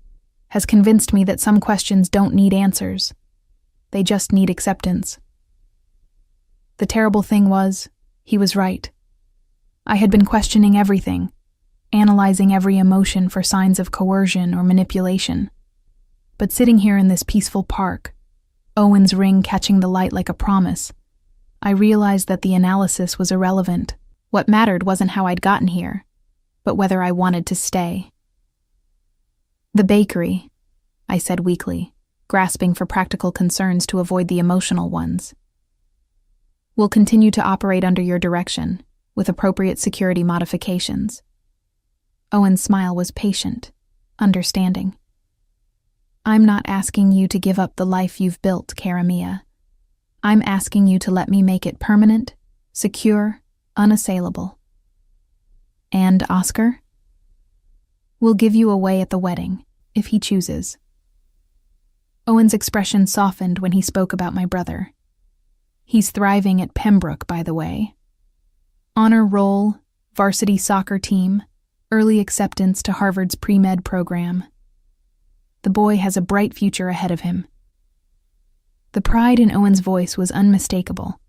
has convinced me that some questions don't need answers. They just need acceptance." The terrible thing was, he was right. I had been questioning everything, analyzing every emotion for signs of coercion or manipulation. But sitting here in this peaceful park, Owen's ring catching the light like a promise, I realized that the analysis was irrelevant. What mattered wasn't how I'd gotten here, but whether I wanted to stay. "The bakery," I said weakly, grasping for practical concerns to avoid the emotional ones. "Will continue to operate under your direction, with appropriate security modifications." Owen's smile was patient, understanding. "I'm not asking you to give up the life you've built, cara mia. I'm asking you to let me make it permanent, secure, unassailable." "And Oscar?" "We'll give you away at the wedding, if he chooses." Owen's expression softened when he spoke about my brother. He's thriving at Pembroke, by the way. Honor roll, varsity soccer team, early acceptance to Harvard's pre-med program. The boy has a bright future ahead of him. The pride in Owen's voice was unmistakable,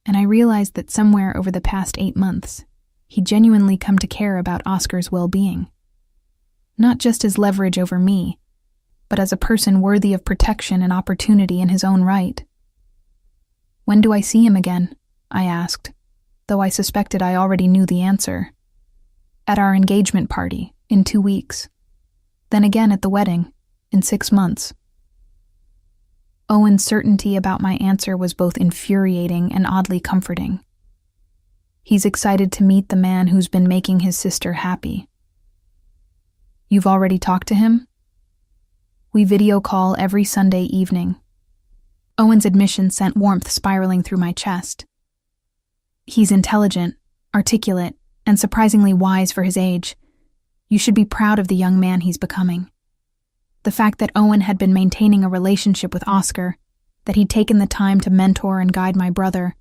and I realized that somewhere over the past 8 months, he'd genuinely come to care about Oscar's well-being. Not just as leverage over me, but as a person worthy of protection and opportunity in his own right. "When do I see him again?" I asked, though I suspected I already knew the answer. "At our engagement party, in 2 weeks. Then again at the wedding, in 6 months." Owen's certainty about my answer was both infuriating and oddly comforting. He's excited to meet the man who's been making his sister happy. "You've already talked to him?" "We video call every Sunday evening." Owen's admission sent warmth spiraling through my chest. "He's intelligent, articulate, and surprisingly wise for his age. You should be proud of the young man he's becoming." The fact that Owen had been maintaining a relationship with Oscar, that he'd taken the time to mentor and guide my brother,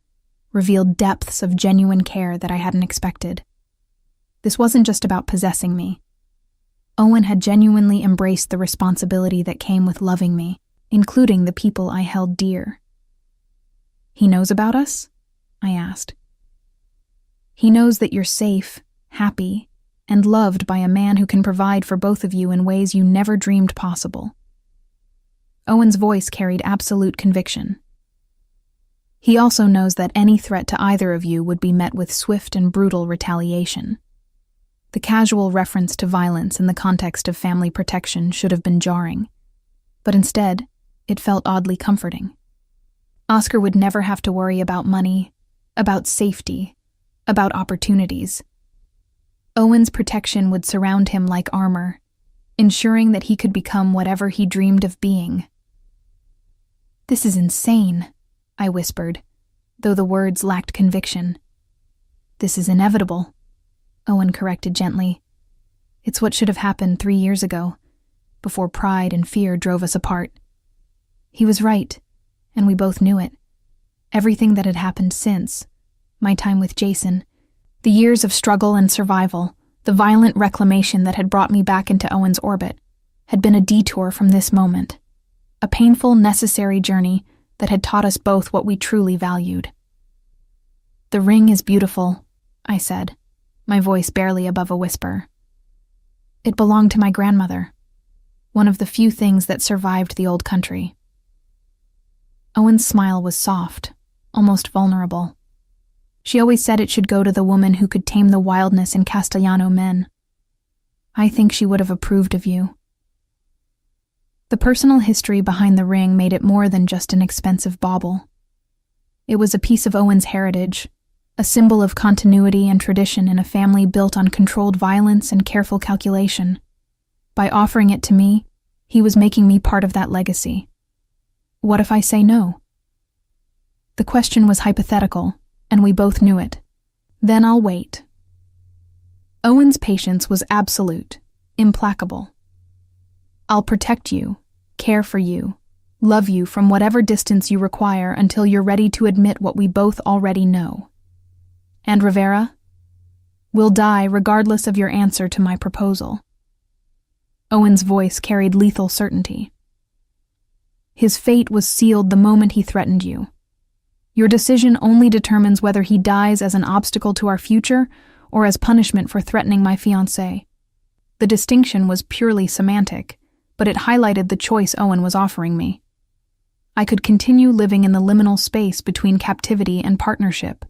revealed depths of genuine care that I hadn't expected. This wasn't just about possessing me. Owen had genuinely embraced the responsibility that came with loving me, including the people I held dear. "He knows about us?" I asked. "He knows that you're safe, happy, and loved by a man who can provide for both of you in ways you never dreamed possible." Owen's voice carried absolute conviction. "He also knows that any threat to either of you would be met with swift and brutal retaliation." The casual reference to violence in the context of family protection should have been jarring, but instead, it felt oddly comforting. Oscar would never have to worry about money, about safety, about opportunities. Owen's protection would surround him like armor, ensuring that he could become whatever he dreamed of being. "This is insane," I whispered, though the words lacked conviction. "This is inevitable," Owen corrected gently. "It's what should have happened 3 years ago, before pride and fear drove us apart." He was right, and we both knew it. Everything that had happened since, my time with Jason, the years of struggle and survival, the violent reclamation that had brought me back into Owen's orbit, had been a detour from this moment, a painful, necessary journey that had taught us both what we truly valued. "The ring is beautiful," I said, my voice barely above a whisper. "It belonged to my grandmother, one of the few things that survived the old country." Owen's smile was soft, almost vulnerable. "She always said it should go to the woman who could tame the wildness in Castellano men. I think she would have approved of you." The personal history behind the ring made it more than just an expensive bauble. It was a piece of Owen's heritage, a symbol of continuity and tradition in a family built on controlled violence and careful calculation. By offering it to me, he was making me part of that legacy. What if I say no? The question was hypothetical, and we both knew it. "Then I'll wait." Owen's patience was absolute, implacable. "I'll protect you, care for you, love you from whatever distance you require until you're ready to admit what we both already know. And Rivera? We'll die regardless of your answer to my proposal." Owen's voice carried lethal certainty. "His fate was sealed the moment he threatened you. Your decision only determines whether he dies as an obstacle to our future or as punishment for threatening my fiancé." The distinction was purely semantic, but it highlighted the choice Owen was offering me. I could continue living in the liminal space between captivity and partnership,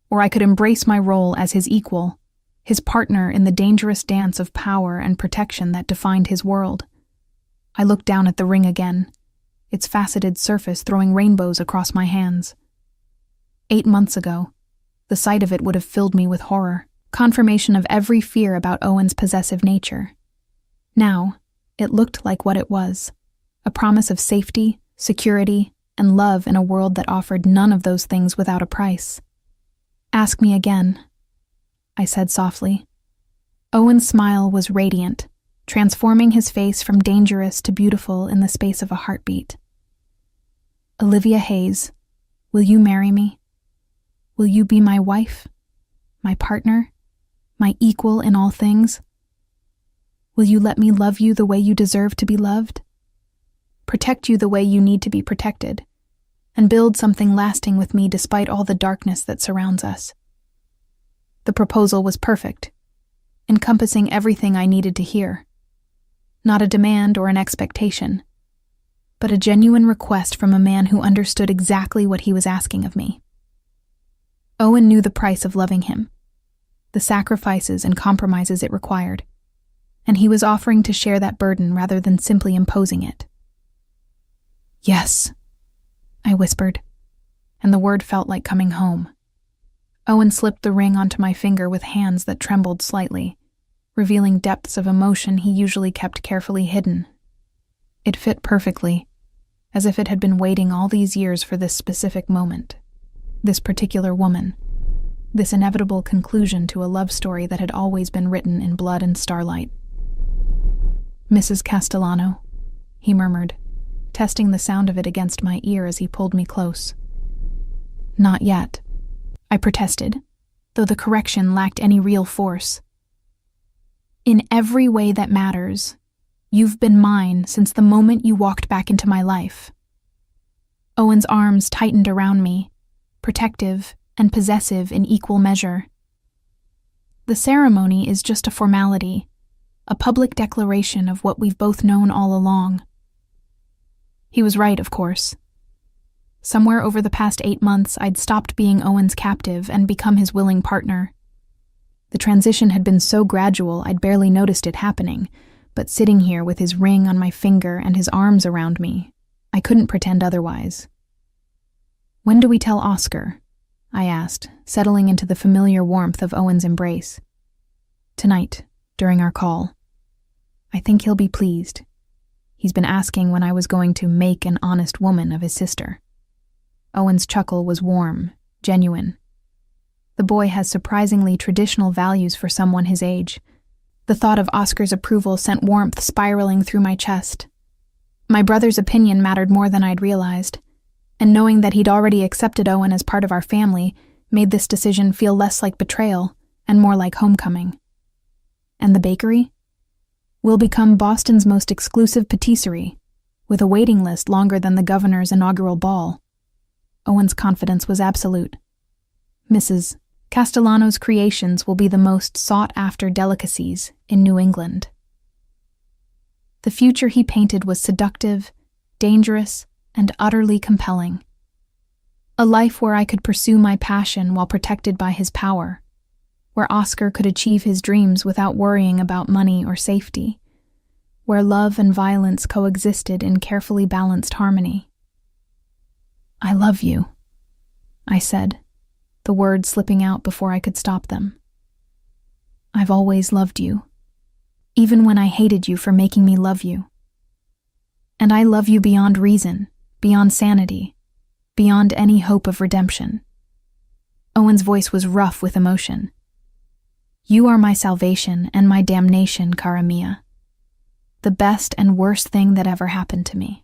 or I could embrace my role as his equal, his partner in the dangerous dance of power and protection that defined his world. I looked down at the ring again, its faceted surface throwing rainbows across my hands. 8 months ago, the sight of it would have filled me with horror, confirmation of every fear about Owen's possessive nature. Now, it looked like what it was, a promise of safety, security, and love in a world that offered none of those things without a price. "Ask me again," I said softly. Owen's smile was radiant, transforming his face from dangerous to beautiful in the space of a heartbeat. "Olivia Hayes, will you marry me? Will you be my wife, my partner, my equal in all things? Will you let me love you the way you deserve to be loved? Protect you the way you need to be protected, and build something lasting with me despite all the darkness that surrounds us. The proposal was perfect, encompassing everything I needed to hear. Not a demand or an expectation, but a genuine request from a man who understood exactly what he was asking of me. Owen knew the price of loving him, the sacrifices and compromises it required, and he was offering to share that burden rather than simply imposing it. "Yes," I whispered, and the word felt like coming home. Owen slipped the ring onto my finger with hands that trembled slightly, revealing depths of emotion he usually kept carefully hidden. It fit perfectly, as if it had been waiting all these years for this specific moment, this particular woman, this inevitable conclusion to a love story that had always been written in blood and starlight. "Mrs. Castellano," he murmured, testing the sound of it against my ear as he pulled me close. "Not yet," I protested, though the correction lacked any real force. "In every way that matters, you've been mine since the moment you walked back into my life." Owen's arms tightened around me, protective and possessive in equal measure. "The ceremony is just a formality, a public declaration of what we've both known all along." He was right, of course. Somewhere over the past 8 months, I'd stopped being Owen's captive and become his willing partner. The transition had been so gradual I'd barely noticed it happening, but sitting here with his ring on my finger and his arms around me, I couldn't pretend otherwise. "When do we tell Oscar?" I asked, settling into the familiar warmth of Owen's embrace. "Tonight, during our call. I think he'll be pleased. He's been asking when I was going to make an honest woman of his sister." Owen's chuckle was warm, genuine. The boy has surprisingly traditional values for someone his age. The thought of Oscar's approval sent warmth spiraling through my chest. My brother's opinion mattered more than I'd realized, and knowing that he'd already accepted Owen as part of our family made this decision feel less like betrayal and more like homecoming. And the bakery? We'll become Boston's most exclusive patisserie, with a waiting list longer than the governor's inaugural ball. Owen's confidence was absolute. Mrs. Castellano's creations will be the most sought-after delicacies in New England. The future he painted was seductive, dangerous, and utterly compelling. A life where I could pursue my passion while protected by his power, where Oscar could achieve his dreams without worrying about money or safety, where love and violence coexisted in carefully balanced harmony. "I love you," I said, the words slipping out before I could stop them. "I've always loved you, even when I hated you for making me love you. And I love you beyond reason, beyond sanity, beyond any hope of redemption." Owen's voice was rough with emotion. "You are my salvation and my damnation, cara mia. The best and worst thing that ever happened to me."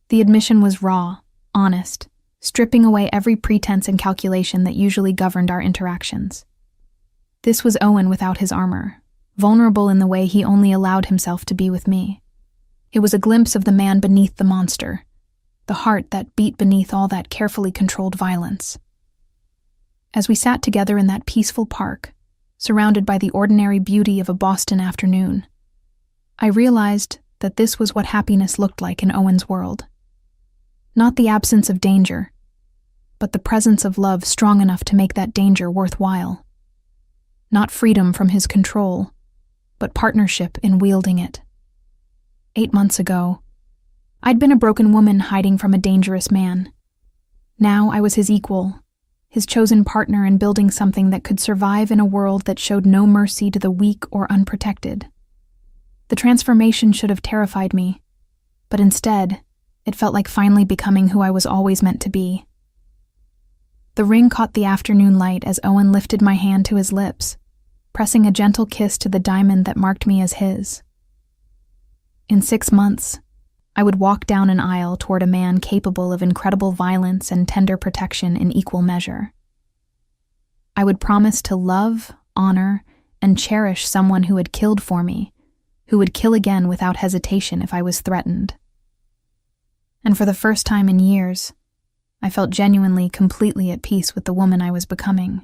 The admission was raw, honest, stripping away every pretense and calculation that usually governed our interactions. This was Owen without his armor, vulnerable in the way he only allowed himself to be with me. It was a glimpse of the man beneath the monster, the heart that beat beneath all that carefully controlled violence. As we sat together in that peaceful park, surrounded by the ordinary beauty of a Boston afternoon, I realized that this was what happiness looked like in Owen's world. Not the absence of danger, but the presence of love strong enough to make that danger worthwhile. Not freedom from his control, but partnership in wielding it. 8 months ago, I'd been a broken woman hiding from a dangerous man. Now I was his equal, his chosen partner in building something that could survive in a world that showed no mercy to the weak or unprotected. The transformation should have terrified me, but instead, it felt like finally becoming who I was always meant to be. The ring caught the afternoon light as Owen lifted my hand to his lips, pressing a gentle kiss to the diamond that marked me as his. In 6 months, I would walk down an aisle toward a man capable of incredible violence and tender protection in equal measure. I would promise to love, honor, and cherish someone who had killed for me, who would kill again without hesitation if I was threatened. And for the first time in years, I felt genuinely, completely at peace with the woman I was becoming.